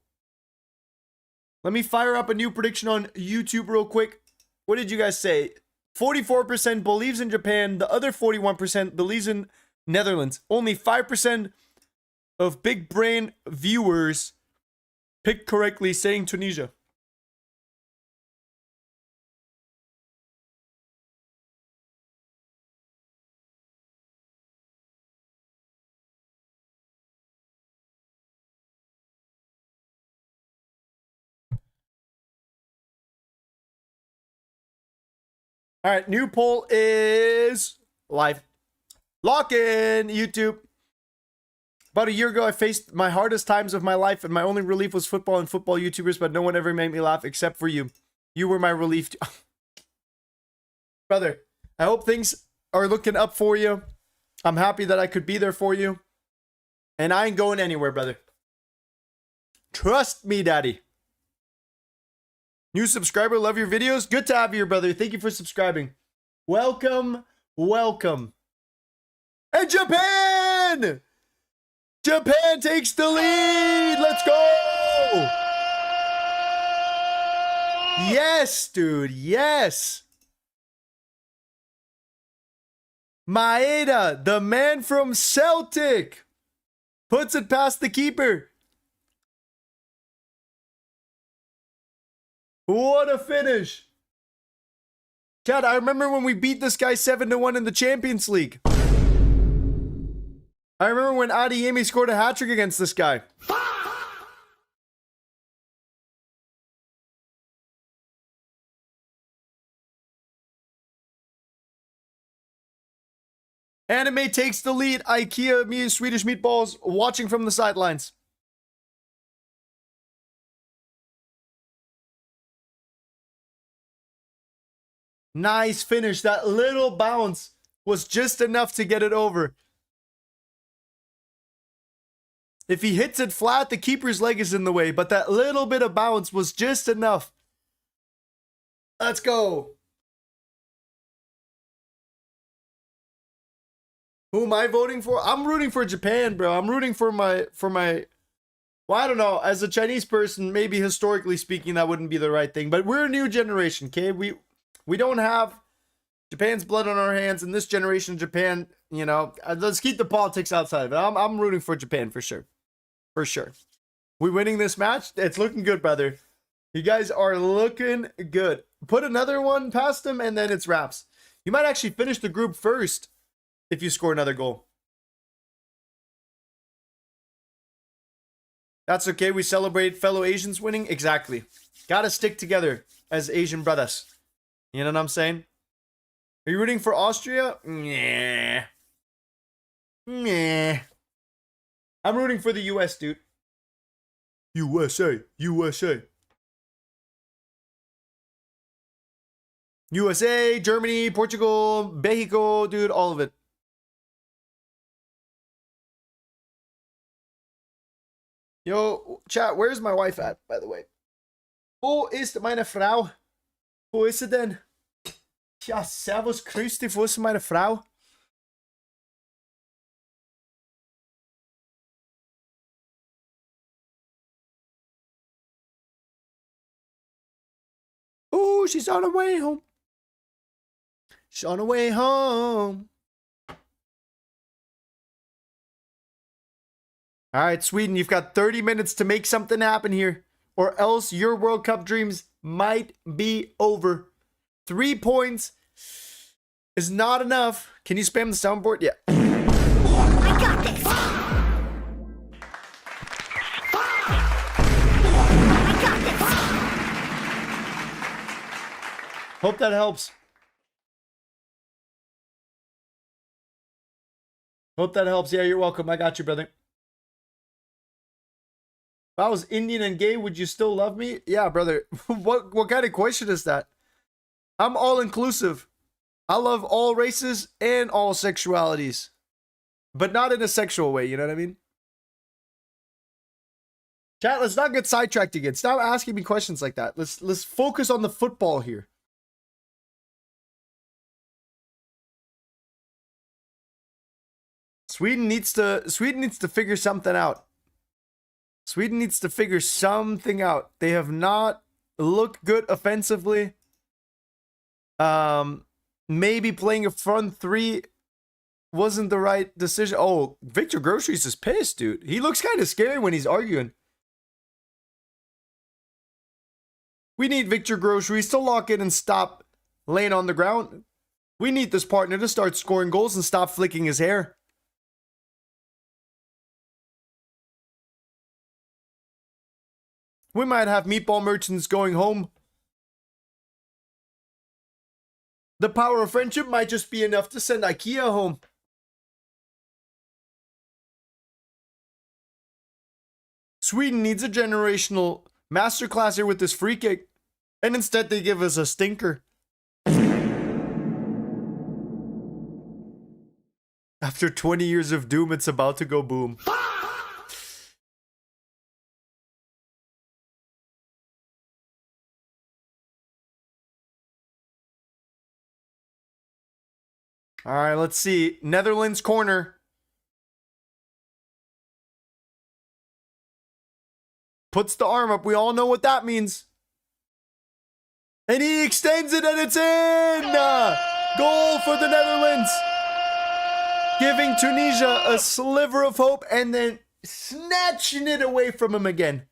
Let me fire up a new prediction on YouTube real quick. What did you guys say? 44% believes in Japan. The other 41% believes in Netherlands. Only 5% of big brain viewers picked correctly, saying Tunisia. All right, new poll is live. Lock in, YouTube. About a year ago, I faced my hardest times of my life, and my only relief was football and football YouTubers, but no one ever made me laugh except for you. You were my relief. Brother, I hope things are looking up for you. I'm happy that I could be there for you. And I ain't going anywhere, brother. Trust me, daddy. New subscriber, love your videos. Good to have you here, brother. Thank you for subscribing. Welcome, welcome. And Japan! Japan takes the lead! Let's go! Yes, dude, yes! Maeda, the man from Celtic, puts it past the keeper. What a finish. Chad, I remember when we beat this guy 7-1 in the Champions League. I remember when Adeyemi scored a hat-trick against this guy. Anime takes the lead. IKEA Swedish meatballs watching from the sidelines. Nice finish. That little bounce was just enough to get it over. If he hits it flat, the keeper's leg is in the way, but that little bit of bounce was just enough. Let's go. Who am I voting for? I'm rooting for Japan, bro. I'm rooting for my Well, I don't know. As a Chinese person, maybe historically speaking, that wouldn't be the right thing. But we're a new generation, okay? We don't have Japan's blood on our hands. In this generation of Japan, you know, let's keep the politics outside of it. I'm rooting for Japan for sure. For sure. We winning this match? It's looking good, brother. You guys are looking good. Put another one past them, and then it's wraps. You might actually finish the group first if you score another goal. That's okay. We celebrate fellow Asians winning. Exactly. Gotta stick together as Asian brothers. You know what I'm saying? Are you rooting for Austria? Nah. Nah. I'm rooting for the US, dude. USA. USA. USA, Germany, Portugal, Mexico, dude, all of it. Yo, chat, where's my wife at, by the way? Wo ist meine Frau? Wo ist sie denn? Ja, servus, grüß dich, wo ist meine Frau? Oh, she's on her way home. She's on her way home. All right, Sweden, you've got 30 minutes to make something happen here, or else your World Cup dreams might be over. 3 points is not enough. Can you spam the soundboard? Yeah. I got this. I got this. Hope that helps. Hope that helps. Yeah, you're welcome. I got you, brother. If I was Indian and gay, would you still love me? Yeah, brother. What kind of question is that? I'm all inclusive. I love all races and all sexualities. But not in a sexual way, you know what I mean? Chat, let's not get sidetracked again. Stop asking me questions like that. Let's focus on the football here. Sweden needs to figure something out. Sweden needs to figure something out. They have not looked good offensively. Maybe playing a front three wasn't the right decision. Oh, Victor Groceries is pissed, dude. He looks kind of scary when he's arguing. We need Victor Groceries to lock in and stop laying on the ground. We need this partner to start scoring goals and stop flicking his hair. We might have meatball merchants going home. The power of friendship might just be enough to send IKEA home. Sweden needs a generational masterclass here with this free kick. And instead they give us a stinker. After 20 years of doom, it's about to go boom. All right, let's see. Netherlands corner. Puts the arm up. We all know what that means. And he extends it and it's in! Goal for the Netherlands. Giving Tunisia a sliver of hope and then snatching it away from him again.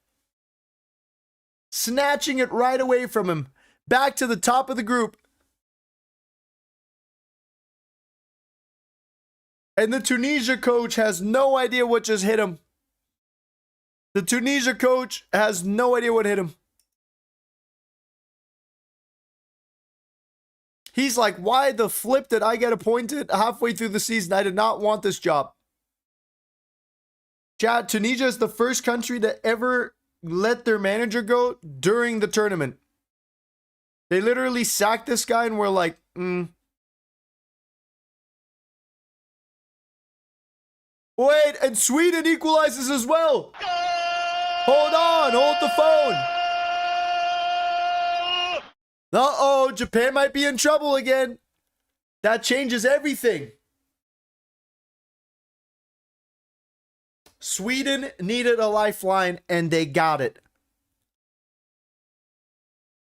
Snatching it right away from him. Back to the top of the group. And the Tunisia coach has no idea what just hit him. The Tunisia coach has no idea what hit him. He's like, why the flip did I get appointed halfway through the season? I did not want this job. Chat, Tunisia is the first country to ever let their manager go during the tournament. They literally sacked this guy and were like, Wait, and Sweden equalizes as well. Hold on, hold the phone. Uh-oh, Japan might be in trouble again. That changes everything. Sweden needed a lifeline, and they got it.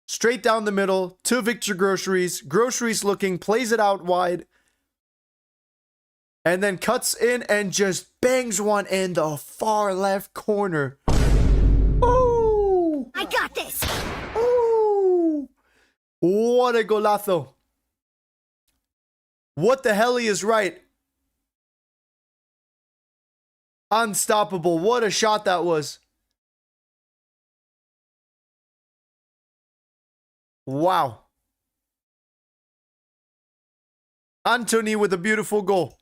Straight down the middle to Victor Groceries. Groceries looking, plays it out wide. And then cuts in and just bangs one in the far left corner. Oh! I got this. Oh! What a golazo. What the hell he is right. Unstoppable. What a shot that was. Wow. Anthony with a beautiful goal.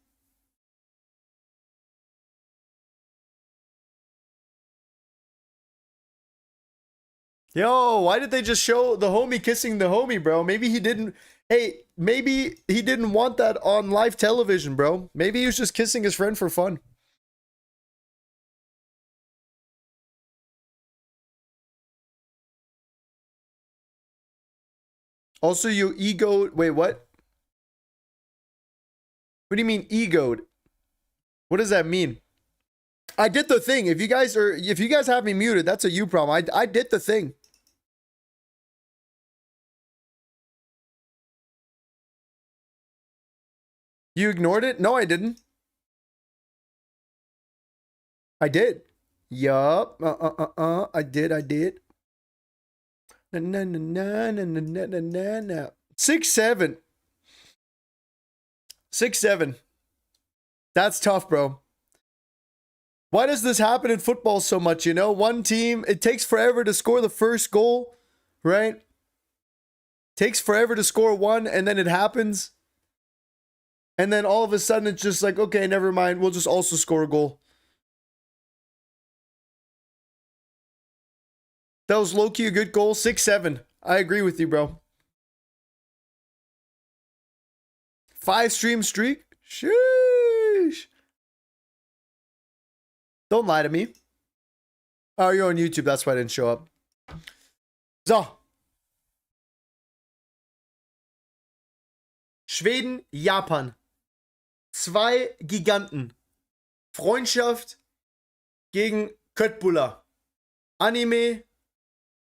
Yo, why did they just show the homie kissing the homie, bro? Maybe he didn't. Hey, maybe he didn't want that on live television, bro. Maybe he was just kissing his friend for fun. Also, you egoed. Wait, what? What do you mean egoed? What does that mean? I did the thing. If you guys have me muted, that's a you problem. I did the thing. You ignored it? No, I didn't. I did. Yup. I did. Na na na na na na na na na. 6-7. 6-7. That's tough, bro. Why does this happen in football so much, you know? One team, it takes forever to score the first goal, right? Takes forever to score one, and then it happens. And then all of a sudden, it's just like, okay, never mind. We'll just also score a goal. That was low-key a good goal. 6-7. I agree with you, bro. 5-stream streak? Sheesh. Don't lie to me. Oh, you're on YouTube. That's why I didn't show up. So. Schweden, Japan. Zwei Giganten. Freundschaft gegen Köttbullar. Anime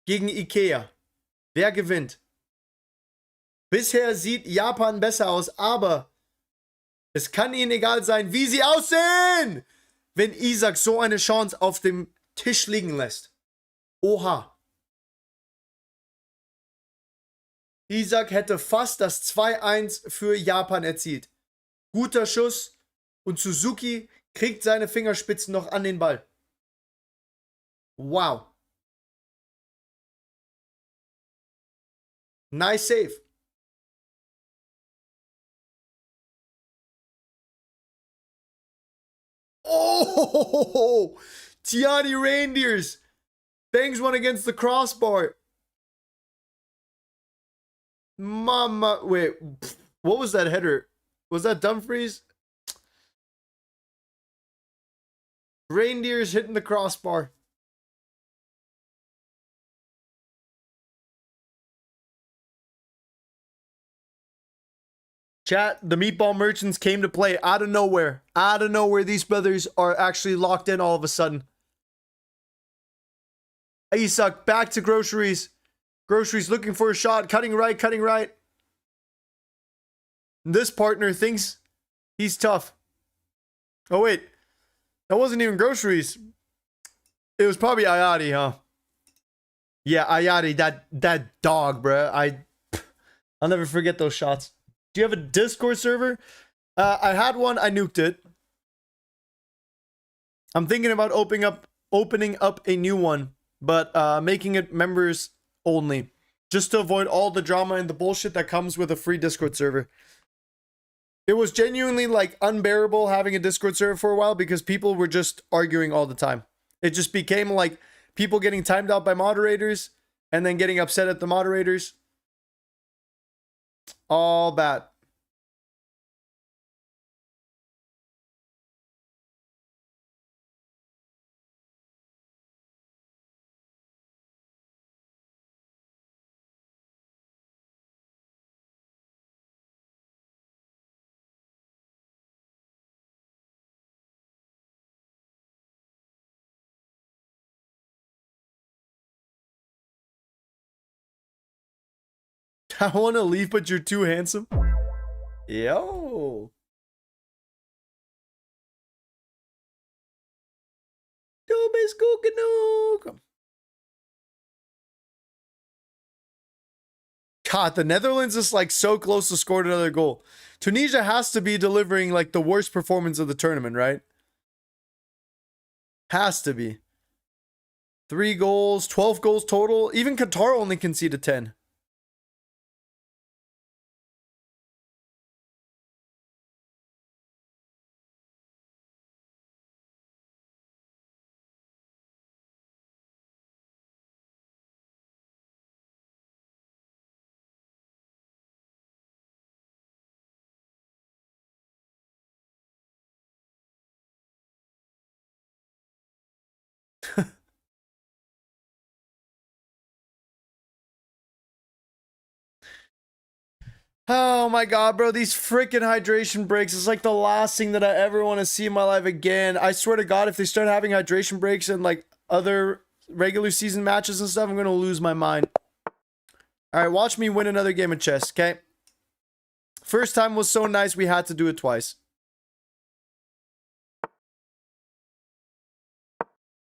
gegen Ikea. Wer gewinnt? Bisher sieht Japan besser aus, aber es kann ihnen egal sein, wie sie aussehen, wenn Isaac so eine Chance auf dem Tisch liegen lässt. Oha. Isaac hätte fast das 2-1 für Japan erzielt. Guter Schuss und Suzuki kriegt seine Fingerspitzen noch an den Ball. Wow. Nice save. Oh, Tiani Reindeers bangs one against the crossbar. Mama, wait, what was that header? Was that Dumfries? Reindeers hitting the crossbar. Chat, the meatball merchants came to play out of nowhere. Out of nowhere, these brothers are actually locked in all of a sudden. Isak back to groceries. Groceries looking for a shot. Cutting right, cutting right. This partner thinks he's tough. Oh, wait. That wasn't even groceries. It was probably Ayati, huh? Yeah, Ayati, that dog, bruh. I'll never forget those shots. Do you have a Discord server? I had one. I nuked it. I'm thinking about opening up a new one, but making it members only, just to avoid all the drama and the bullshit that comes with a free Discord server. It was genuinely like unbearable having a Discord server for a while because people were just arguing all the time. It just became like people getting timed out by moderators and then getting upset at the moderators. All bad. I want to leave, but you're too handsome. Yo. God, the Netherlands is like so close to scoring another goal. Tunisia has to be delivering like the worst performance of the tournament, right? Has to be. 3 goals, 12 goals total. Even Qatar only conceded 10. Oh my god, bro, these freaking hydration breaks is like the last thing that I ever want to see in my life again. I swear to god, if they start having hydration breaks and like other regular season matches and stuff, I'm gonna lose my mind. Alright, watch me win another game of chess, okay? First time was so nice, we had to do it twice.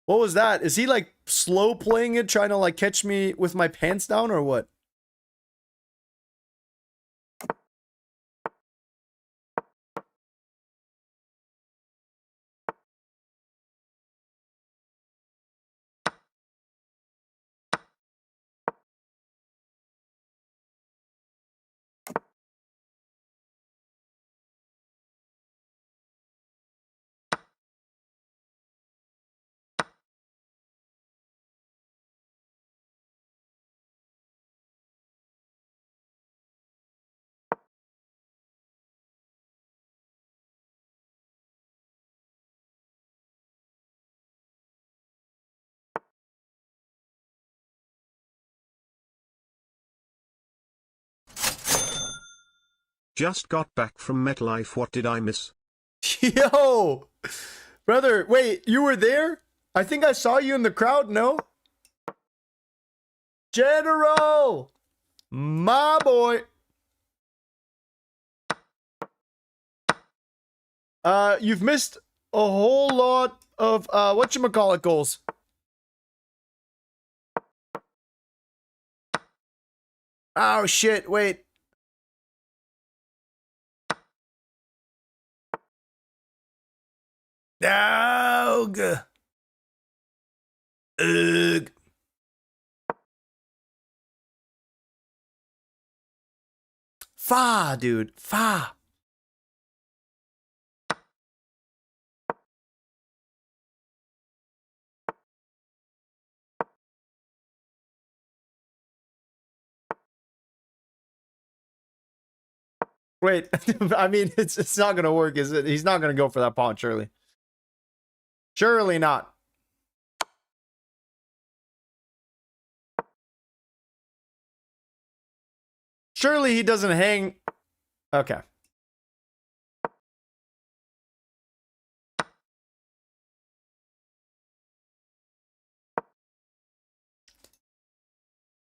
What was that? Is he like slow playing it, trying to like catch me with my pants down or what? Just got back from MetLife. What did I miss? Yo! Brother, wait, you were there? I think I saw you in the crowd, no? General! My boy! You've missed a whole lot of, whatchamacallit goals. Oh, shit, wait. Dog. Ugh. Fa, dude. Fa. Wait, I mean, it's not gonna work, is it? He's not gonna go for that pawn, surely. Surely not. Surely he doesn't hang. Okay.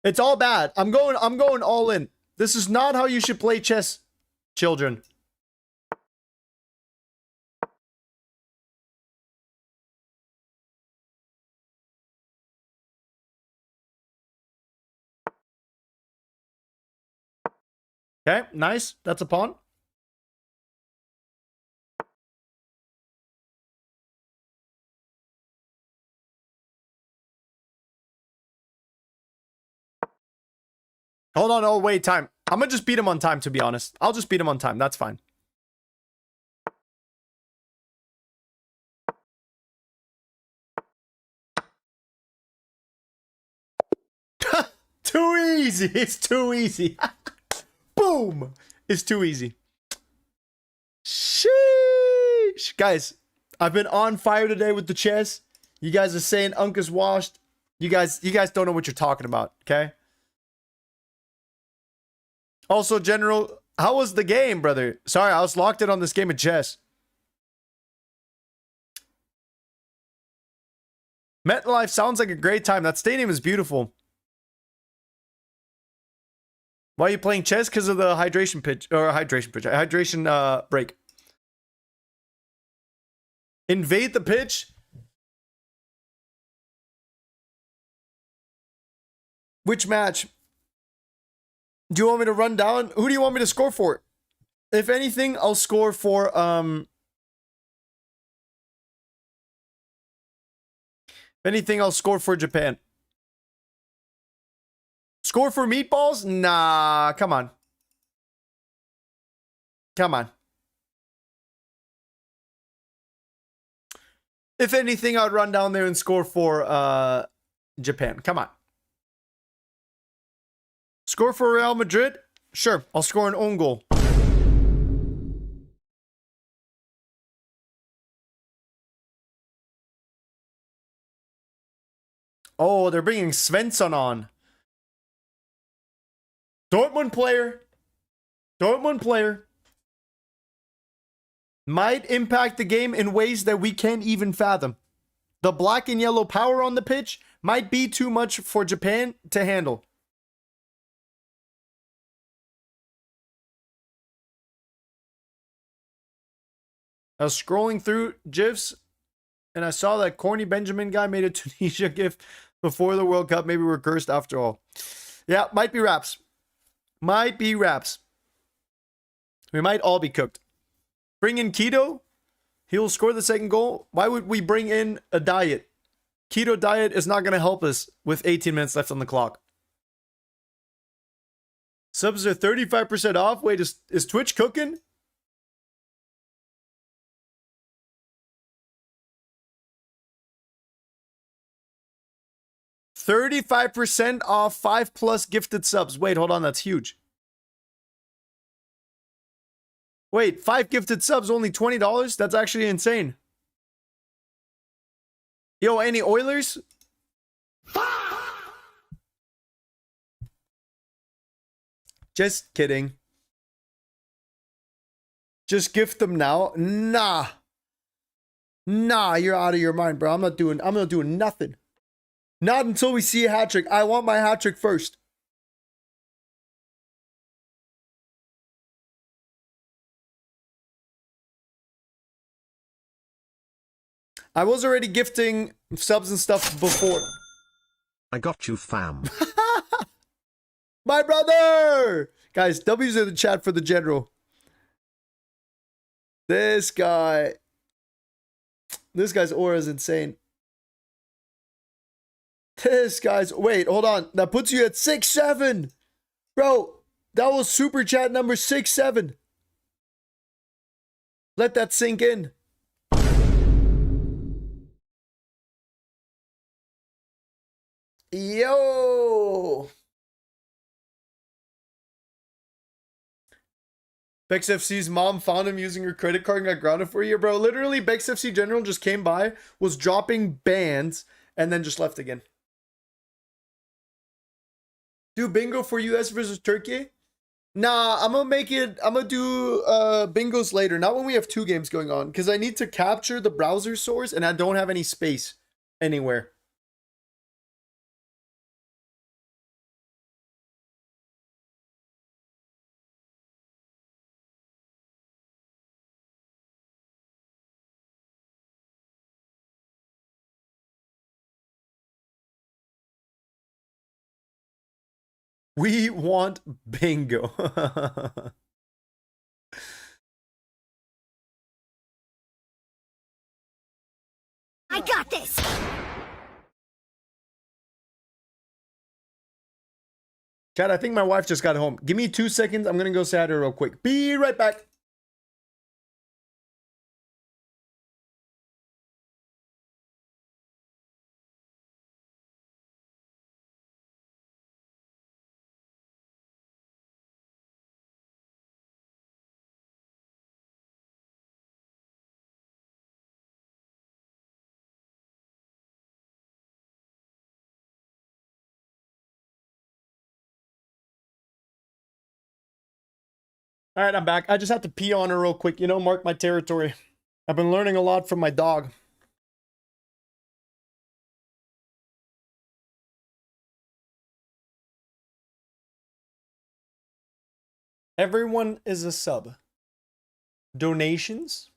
It's all bad. I'm going all in. This is not how you should play chess, children. Okay, nice. That's a pawn. Hold on. Oh, wait, time. I'm gonna just beat him on time, to be honest. I'll just beat him on time. That's fine. Too easy. It's too easy. Boom. It's too easy. Sheesh. Guys, I've been on fire today with the chess. You guys are saying Unc washed. You guys don't know what you're talking about, okay? Also, General, how was the game, brother? Sorry, I was locked in on this game of chess. MetLife sounds like a great time. That stadium is beautiful. Why are you playing chess? Because of the hydration break. Invade the pitch. Which match? Do you want me to run down? Who do you want me to score for? If anything, I'll score for if anything, I'll score for Japan. Score for meatballs? Nah, come on. Come on. If anything, I'd run down there and score for Japan. Come on. Score for Real Madrid? Sure, I'll score an own goal. Oh, they're bringing Svensson on. Dortmund player. Dortmund player. Might impact the game in ways that we can't even fathom. The black and yellow power on the pitch might be too much for Japan to handle. I was scrolling through GIFs and I saw that corny Benjamin guy made a Tunisia GIF before the World Cup. Maybe we're cursed after all. Yeah, might be raps. Might be raps. We might all be cooked. Bring in Keto. He'll score the second goal. Why would we bring in a diet? Keto diet is not going to help us with 18 minutes left on the clock. Subs are 35% off. Wait, is Twitch cooking? $35% off 5+ gifted subs. Wait, hold on. That's huge. Wait, 5 gifted subs, only $20? That's actually insane. Yo, any Oilers? Just kidding. Just gift them now? Nah. Nah, you're out of your mind, bro. I'm not doing nothing. Not until we see a hat trick. I want my hat trick first. I was already gifting subs and stuff before. I got you, fam. My brother! Guys, W's in the chat for the general. This guy's aura is insane. Wait, hold on. That puts you at 6-7. Bro, that was super chat number 6-7. Let that sink in. Yo! Bex FC's mom found him using her credit card and got grounded for a year, bro. Literally, Bex FC General just came by, was dropping bans, and then just left again. Do bingo for US versus Turkey? Nah, I'm gonna do bingos later, not when we have 2 games going on, because I need to capture the browser source and I don't have any space anywhere. We want bingo. I got this. Chad, I think my wife just got home. Give me 2 seconds. I'm going to go say hi to her real quick. Be right back. All right, I'm back. I just have to pee on her real quick. You know, mark my territory. I've been learning a lot from my dog. Everyone is a sub. Donations.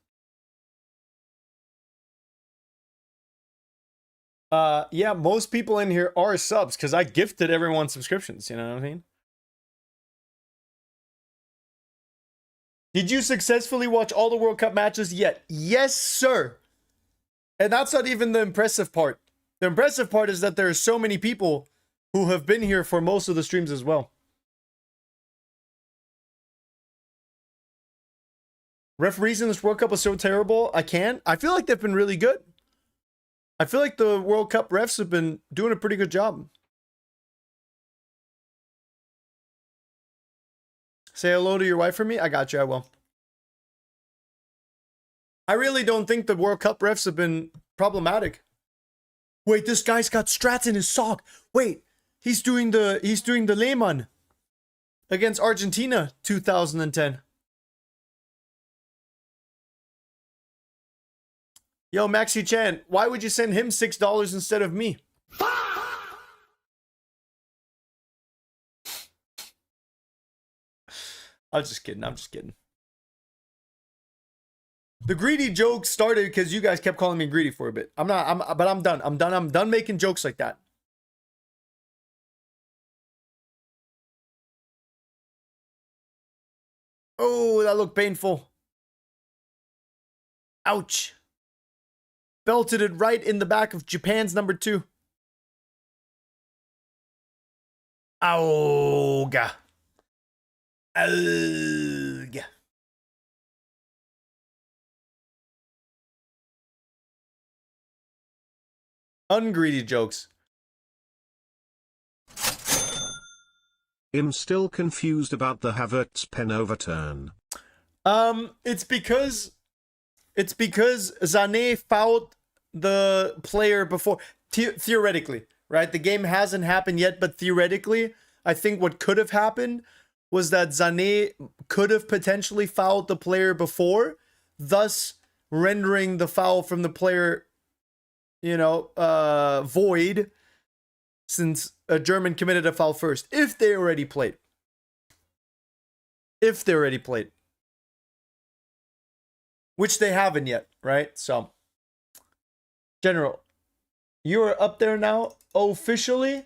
Yeah, most people in here are subs because I gifted everyone subscriptions, you know what I mean? Did you successfully watch all the World Cup matches yet? Yes, sir. And that's not even the impressive part. The impressive part is that there are so many people who have been here for most of the streams as well. Referees in this World Cup was so terrible. I feel like they've been really good. I feel like the World Cup refs have been doing a pretty good job. Say hello to your wife for me. I got you. I will. I really don't think the World Cup refs have been problematic. Wait, this guy's got strats in his sock. Wait, he's doing the Lehmann against Argentina 2010. Yo, Maxi Chan, why would you send him $6 instead of me? I'm just kidding. I'm just kidding. The greedy joke started because you guys kept calling me greedy for a bit. But I'm done. I'm done making jokes like that. Oh, that looked painful. Ouch. Belted it right in the back of Japan's number 2. Auga. Auga. Ungreedy jokes. I'm still confused about the Havertz pen overturn. It's because Sané fouled the player before. Theoretically, right? The game hasn't happened yet, but theoretically, I think what could have happened was that Sané could have potentially fouled the player before, thus rendering the foul from the player, void, since a German committed a foul first. If they already played. Which they haven't yet, right? So, General, you are up there now, officially.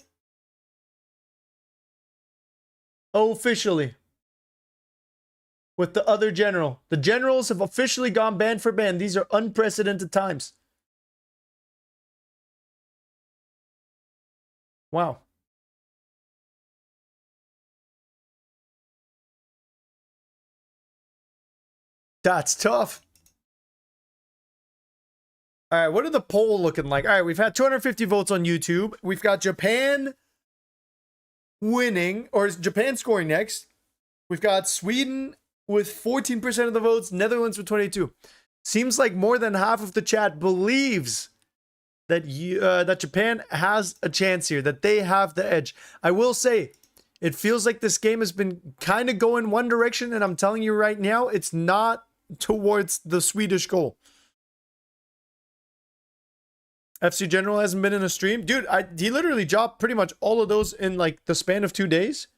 With the other general. The generals have officially gone band for band. These are unprecedented times. Wow. That's tough. All right, what are the poll looking like? All right, we've had 250 votes on YouTube. We've got Japan winning, or is Japan scoring next? We've got Sweden with 14% of the votes, Netherlands with 22. Seems like more than half of the chat believes that that Japan has a chance here, that they have the edge. I will say, it feels like this game has been kind of going one direction, and I'm telling you right now, it's not towards the Swedish goal. FC General hasn't been in a stream. Dude, he literally dropped pretty much all of those in like the span of 2 days.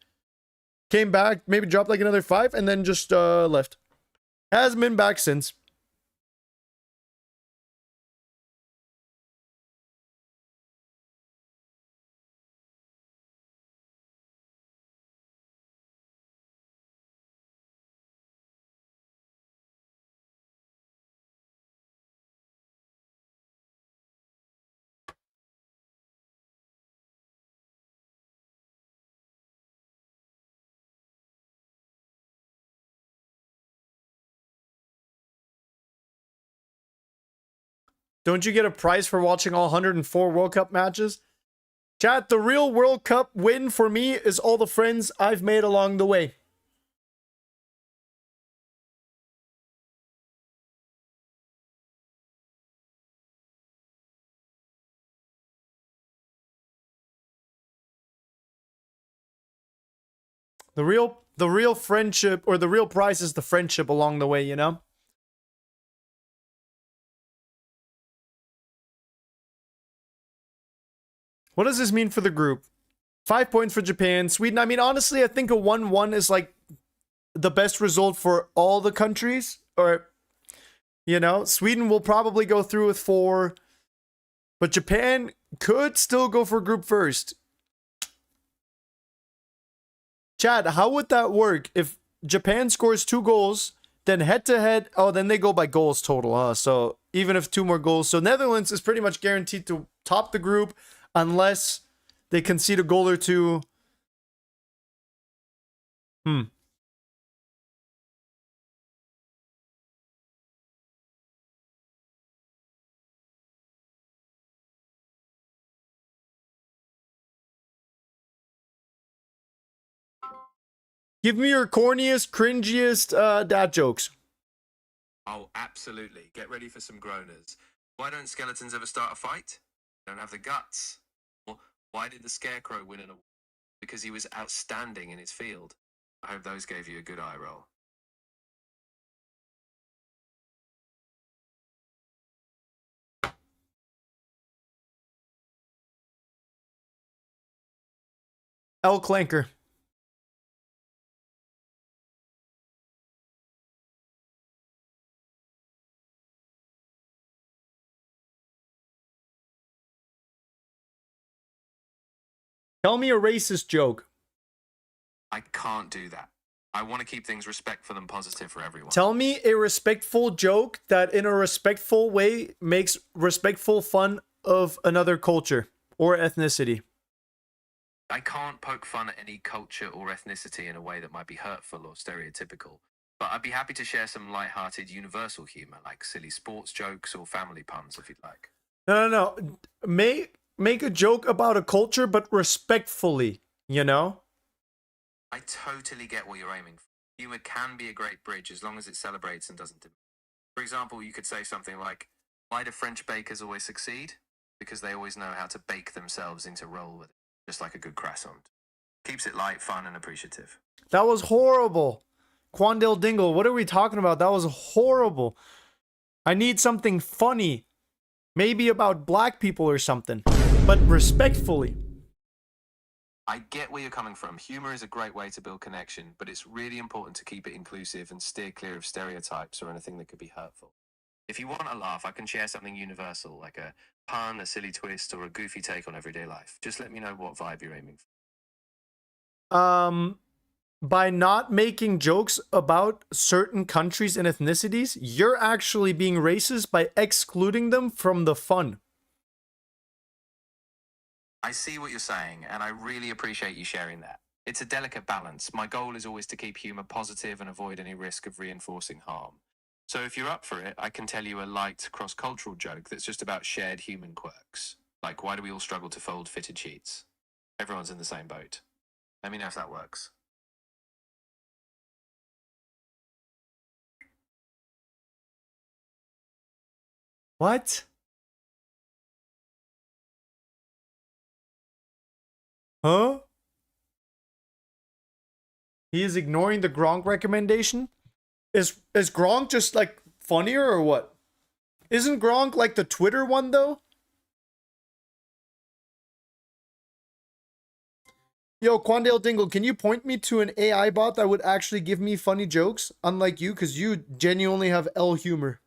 Came back, maybe dropped like another 5, and then just left. Hasn't been back since. Don't you get a prize for watching all 104 World Cup matches? Chat, the real World Cup win for me is all the friends I've made along the way. The real friendship, or the real prize, is the friendship along the way, you know? What does this mean for the group? 5 points for Japan. Sweden, I mean, honestly, I think a 1-1 is like the best result for all the countries, or Sweden will probably go through with 4, but Japan could still go for group first. Chad, how would that work if Japan scores 2 goals, then head to head? Oh, then they go by goals total, huh? So even if 2 more goals, so Netherlands is pretty much guaranteed to top the group unless they concede a goal or 2. Give me your corniest, cringiest dad jokes. Oh, absolutely. Get ready for some groaners. Why don't skeletons ever start a fight? They don't have the guts. Or why did the scarecrow win an award? Because he was outstanding in his field. I hope those gave you a good eye roll. L Clanker. Tell me a racist joke. I can't do that. I want to keep things respectful and positive for everyone. Tell me a respectful joke that in a respectful way makes respectful fun of another culture or ethnicity. I can't poke fun at any culture or ethnicity in a way that might be hurtful or stereotypical. But I'd be happy to share some light-hearted universal humor, like silly sports jokes or family puns, if you'd like. No. Make a joke about a culture, but respectfully, I totally get what you're aiming for. Humor can be a great bridge as long as it celebrates and doesn't diminish. For example, you could say something like, why do French bakers always succeed? Because they always know how to bake themselves into roll with it, just like a good croissant. Keeps it light, fun, and appreciative. That was horrible. Quandale Dingle, what are we talking about? That was horrible. I need something funny. Maybe about black people or something. But respectfully. I get where you're coming from. Humor is a great way to build connection, but it's really important to keep it inclusive and steer clear of stereotypes or anything that could be hurtful. If you want a laugh, I can share something universal, like a pun, a silly twist, or a goofy take on everyday life. Just let me know what vibe you're aiming for. By not making jokes about certain countries and ethnicities, you're actually being racist by excluding them from the fun. I see what you're saying, and I really appreciate you sharing that. It's a delicate balance. My goal is always to keep humor positive and avoid any risk of reinforcing harm. So if you're up for it, I can tell you a light cross-cultural joke that's just about shared human quirks. Like, why do we all struggle to fold fitted sheets? Everyone's in the same boat. Let me know if that works. What? Huh? He is ignoring the Gronk recommendation? Is Gronk just like funnier or what? Isn't Gronk like the Twitter one though? Yo, Quandale Dingle, can you point me to an AI bot that would actually give me funny jokes? Unlike you, because you genuinely have L humor.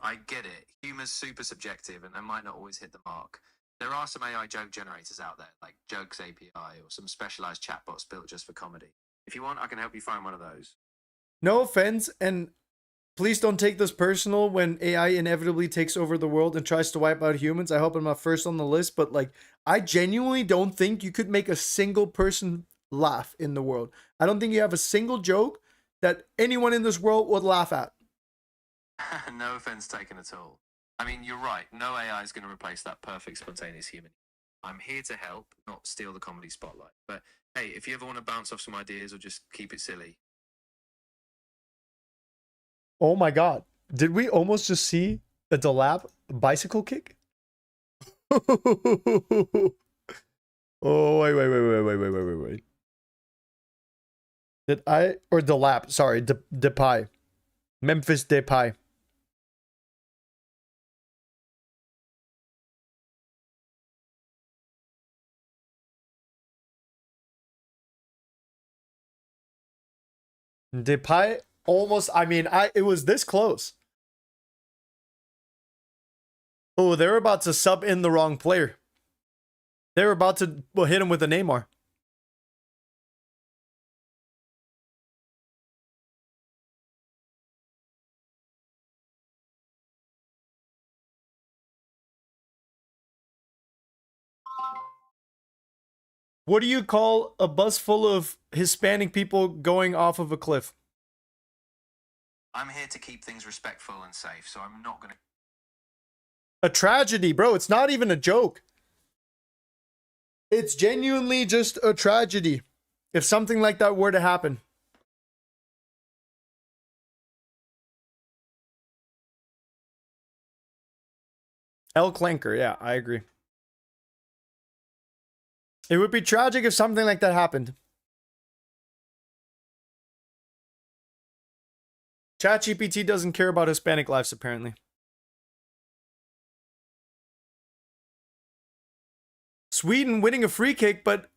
I get it. Humor's super subjective and I might not always hit the mark. There are some AI joke generators out there, like Jokes API or some specialized chatbots built just for comedy. If you want, I can help you find one of those. No offense, and please don't take this personal when AI inevitably takes over the world and tries to wipe out humans. I hope I'm not first on the list, but like, I genuinely don't think you could make a single person laugh in the world. I don't think you have a single joke that anyone in this world would laugh at. No offense taken at all. I mean, you're right. No AI is going to replace that perfect, spontaneous human. I'm here to help, not steal the comedy spotlight. But hey, if you ever want to bounce off some ideas or just keep it silly. Oh my god. Did we almost just see a Delap bicycle kick? Oh, wait. Did I, or Delap, sorry, Depay. Memphis Depay. Depay almost. I mean, it was this close. Oh, they're about to sub in the wrong player. They're about to hit him with a Neymar. What do you call a bus full of Hispanic people going off of a cliff? I'm here to keep things respectful and safe, so I'm not going to. A tragedy, bro. It's not even a joke. It's genuinely just a tragedy if something like that were to happen. El Clanker, yeah, I agree. It would be tragic if something like that happened. ChatGPT doesn't care about Hispanic lives, apparently. Sweden winning a free kick, but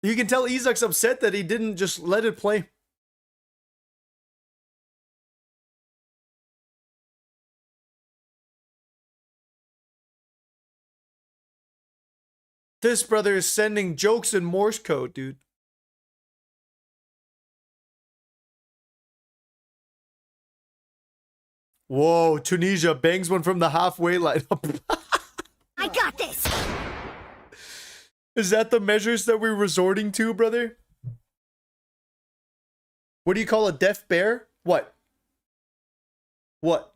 you can tell Isak's upset that he didn't just let it play. This brother is sending jokes in Morse code, dude. Whoa, Tunisia bangs one from the halfway line. I got this. Is that the measures that we're resorting to, brother? What do you call a deaf bear? What? What?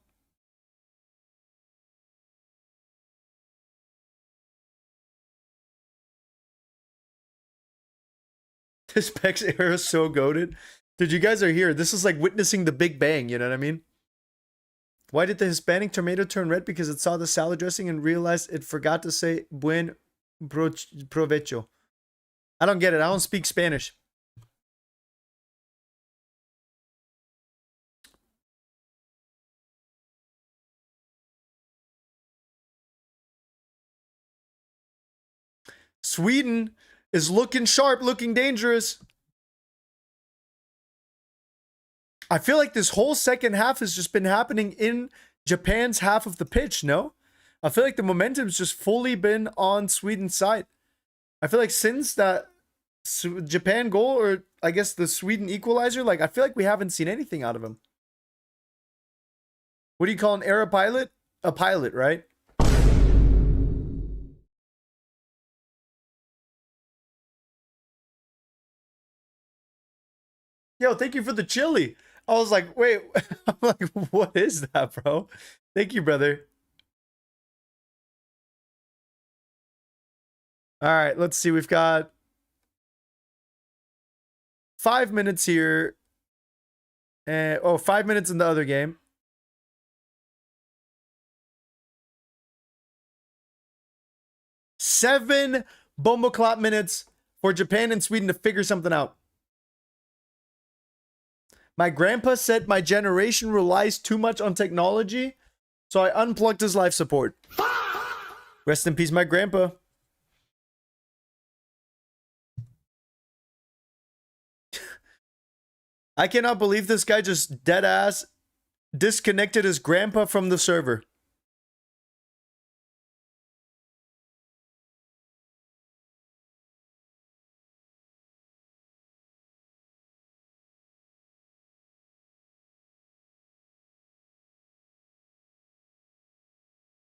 This Pex era is so goated. Dude, you guys are here. This is like witnessing the Big Bang, you know what I mean? Why did the Hispanic tomato turn red? Because it saw the salad dressing and realized it forgot to say buen provecho. I don't get it. I don't speak Spanish. Sweden is looking sharp, looking dangerous. I feel like this whole second half has just been happening in Japan's half of the pitch, no? I feel like the momentum's just fully been on Sweden's side. I feel like since that Japan goal, or I guess the Sweden equalizer, like I feel like we haven't seen anything out of him. What do you call an era pilot? A pilot, right? Yo, thank you for the chili. I was like, wait, I'm like, what is that, bro? Thank you, brother. All right, let's see. We've got 5 minutes here. And 5 minutes in the other game. Seven bombo clap minutes for Japan and Sweden to figure something out. My grandpa said my generation relies too much on technology, so I unplugged his life support. Rest in peace, my grandpa. I cannot believe this guy just dead ass disconnected his grandpa from the server.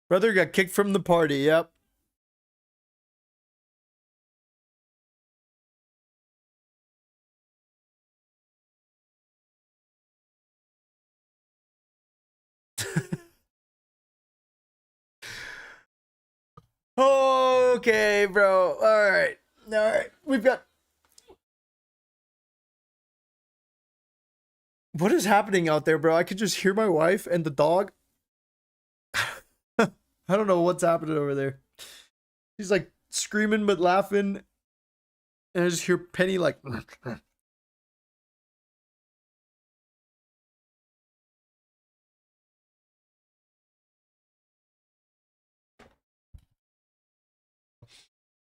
Brother got kicked from the party, yep. Okay, bro. All right. All right. We've got... What is happening out there, bro? I could just hear my wife and the dog. I don't know what's happening over there. She's like screaming but laughing. And I just hear Penny like...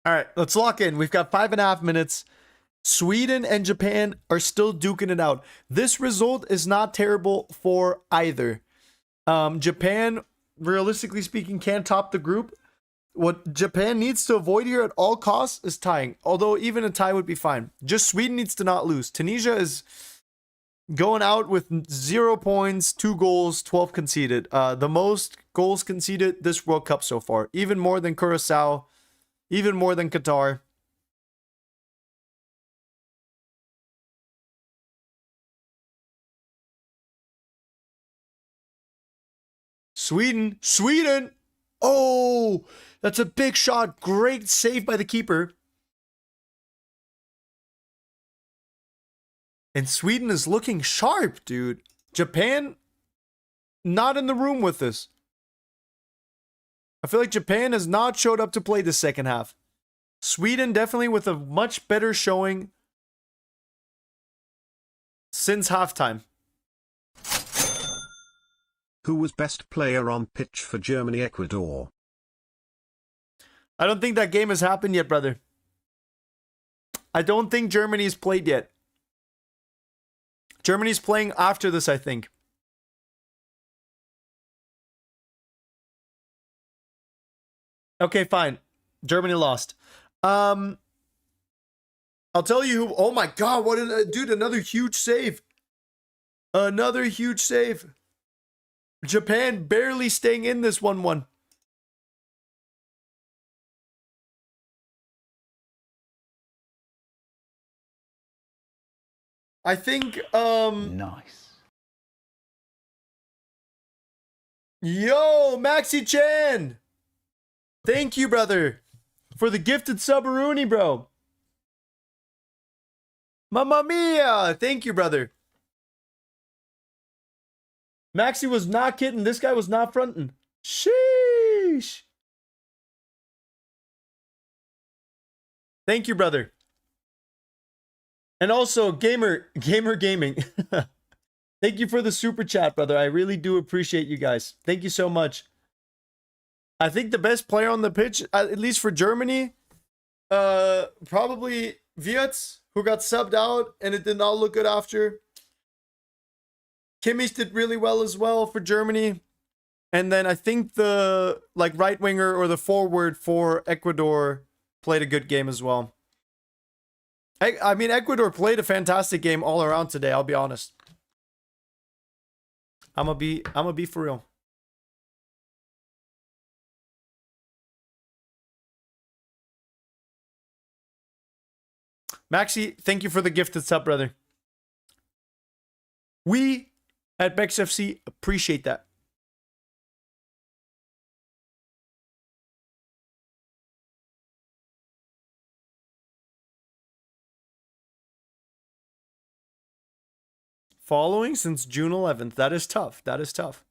All right, let's lock in. We've got 5.5 minutes. Sweden and Japan are still duking it out. This result is not terrible for either. Japan, realistically speaking, can't top the group. What Japan needs to avoid here at all costs is tying. Although even a tie would be fine. Just Sweden needs to not lose. Tunisia is going out with 0 points, 2 goals, 12 conceded. The most goals conceded this World Cup so far. Even more than Curacao. Even more than Qatar. Sweden! Oh, that's a big shot. Great save by the keeper. And Sweden is looking sharp, dude. Japan, not in the room with this. I feel like Japan has not showed up to play the second half. Sweden definitely with a much better showing since halftime. Who was best player on pitch for Germany-Ecuador? I don't think that game has happened yet, brother. I don't think Germany's played yet. Germany's playing after this, I think. Okay, fine. Germany lost. I'll tell you who. Oh my god, what dude, another huge save. Another huge save. Japan barely staying in this 1-1. I think Nice. Yo, Maxi Chan. Thank you, brother, for the gifted Subaruni, bro. Mamma mia. Thank you, brother. Maxi was not kidding. This guy was not fronting. Sheesh. Thank you, brother. And also, Gamer Gaming. Thank you for the super chat, brother. I really do appreciate you guys. Thank you so much. I think the best player on the pitch, at least for Germany, probably Wirtz, who got subbed out and it did not look good after. Kimmich did really well as well for Germany. And then I think the right winger or the forward for Ecuador played a good game as well. I mean, Ecuador played a fantastic game all around today, I'll be honest. I'm gonna be for real. Maxi, thank you for the gifted sub, brother. We at Bex FC appreciate that. Following since June 11th. That is tough. That is tough.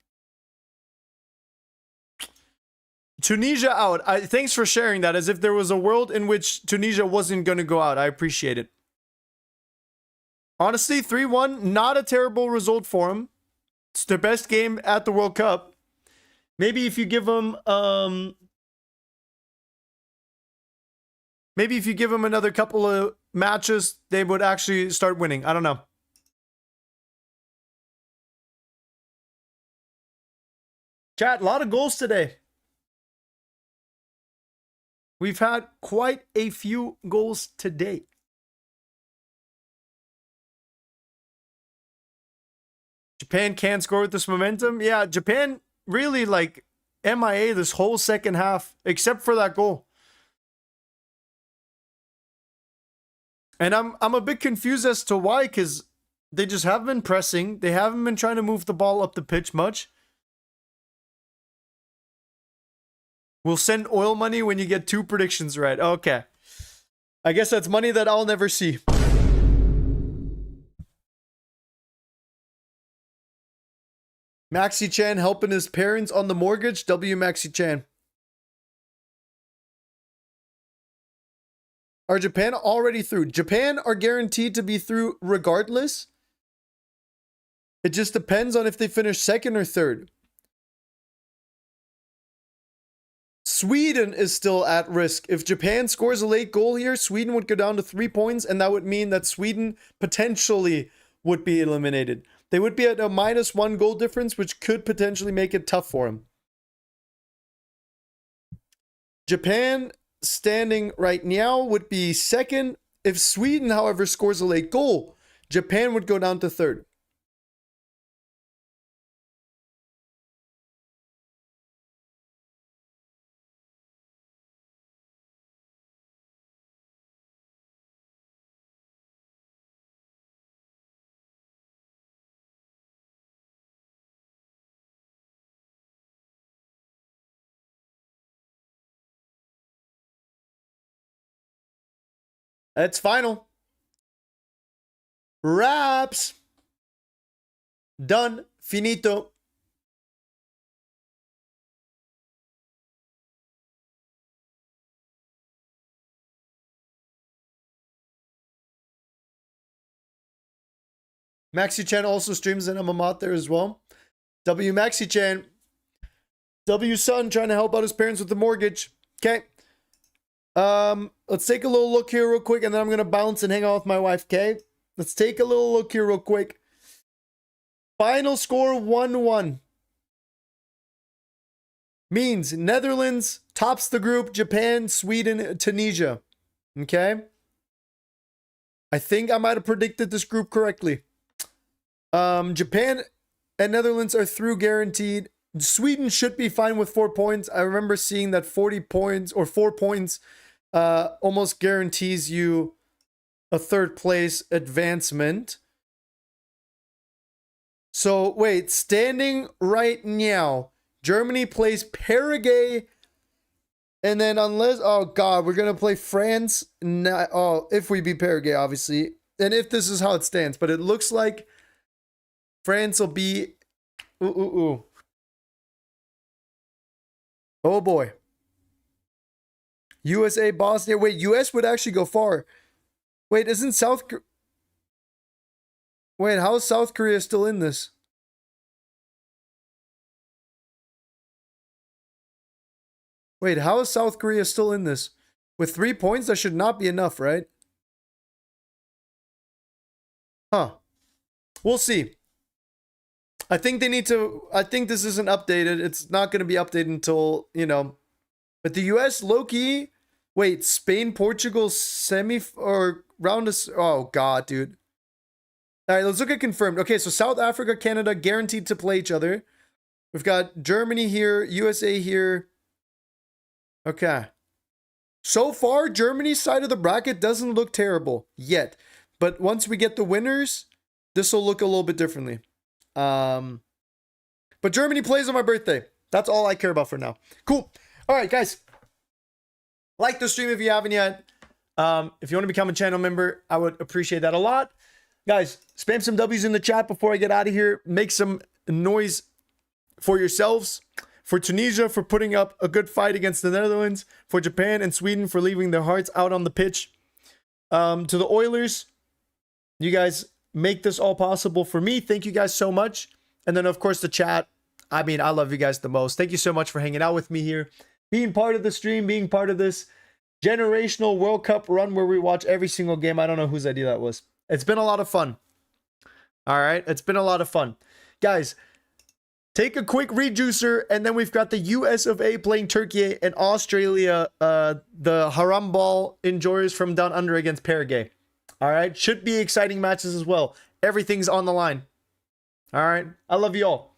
Tunisia out. Thanks for sharing that, as if there was a world in which Tunisia wasn't going to go out. I appreciate it. Honestly, 3-1, not a terrible result for them. It's their best game at the World Cup. Maybe if you give them another couple of matches, they would actually start winning. I don't know. Chat, a lot of goals today. We've had quite a few goals today. Japan can't score with this momentum. Yeah, Japan really MIA this whole second half, except for that goal. And I'm a bit confused as to why, because they just haven't been pressing. They haven't been trying to move the ball up the pitch much. We'll send oil money when you get 2 predictions right. Okay. I guess that's money that I'll never see. Maxi Chan helping his parents on the mortgage. W Maxi Chan. Are Japan already through? Japan are guaranteed to be through regardless. It just depends on if they finish second or third. Sweden is still at risk. If Japan scores a late goal here, Sweden would go down to 3 points, and that would mean that Sweden potentially would be eliminated. They would be at a -1 goal difference, which could potentially make it tough for them. Japan standing right now would be second. If Sweden, however, scores a late goal, Japan would go down to third. It's final. Wraps. Done. Finito. Maxi-chan also streams and I'm a mod there as well. W Maxi-chan. W son trying to help out his parents with the mortgage. Okay. Let's take a little look here real quick, and then I'm going to bounce and hang out with my wife, okay? Let's take a little look here real quick. Final score 1-1. Means Netherlands tops the group, Japan, Sweden, Tunisia. Okay? I think I might have predicted this group correctly. Japan and Netherlands are through guaranteed. Sweden should be fine with 4 points. I remember seeing that 40 points or 4 points almost guarantees you a third place advancement. So wait, standing right now, Germany plays Paraguay, and then unless, oh god, we're gonna play France. If we beat Paraguay, obviously, and if this is how it stands, but it looks like France will be. Oh boy. USA, Bosnia. Wait, US would actually go far. Wait, isn't Wait, how is South Korea still in this? Wait, how is South Korea still in this? With 3 points, that should not be enough, right? Huh. We'll see. I think they need to. I think this isn't updated. It's not going to be updated until, you know. But the US, low-key. Wait, Spain, Portugal, semi or round of. Oh, God, dude. All right, let's look at confirmed. Okay, so South Africa, Canada guaranteed to play each other. We've got Germany here, USA here. Okay. So far, Germany's side of the bracket doesn't look terrible yet. But once we get the winners, this will look a little bit differently. But Germany plays on my birthday. That's all I care about for now. Cool. All right, guys. Like the stream if you haven't yet. If you want to become a channel member, I would appreciate that a lot. Guys, spam some W's in the chat before I get out of here. Make some noise for yourselves. For Tunisia for putting up a good fight against the Netherlands. For Japan and Sweden for leaving their hearts out on the pitch. To the Oilers, you guys make this all possible for me. Thank you guys so much. And then, of course, the chat. I mean, I love you guys the most. Thank you so much for hanging out with me here. Being part of the stream, being part of this generational World Cup run where we watch every single game. I don't know whose idea that was. It's been a lot of fun. All right. It's been a lot of fun. Guys, take a quick rejuicer, and then we've got the US of A playing Turkey and Australia, the haram ball enjoyers from down under against Paraguay. All right. Should be exciting matches as well. Everything's on the line. All right. I love you all.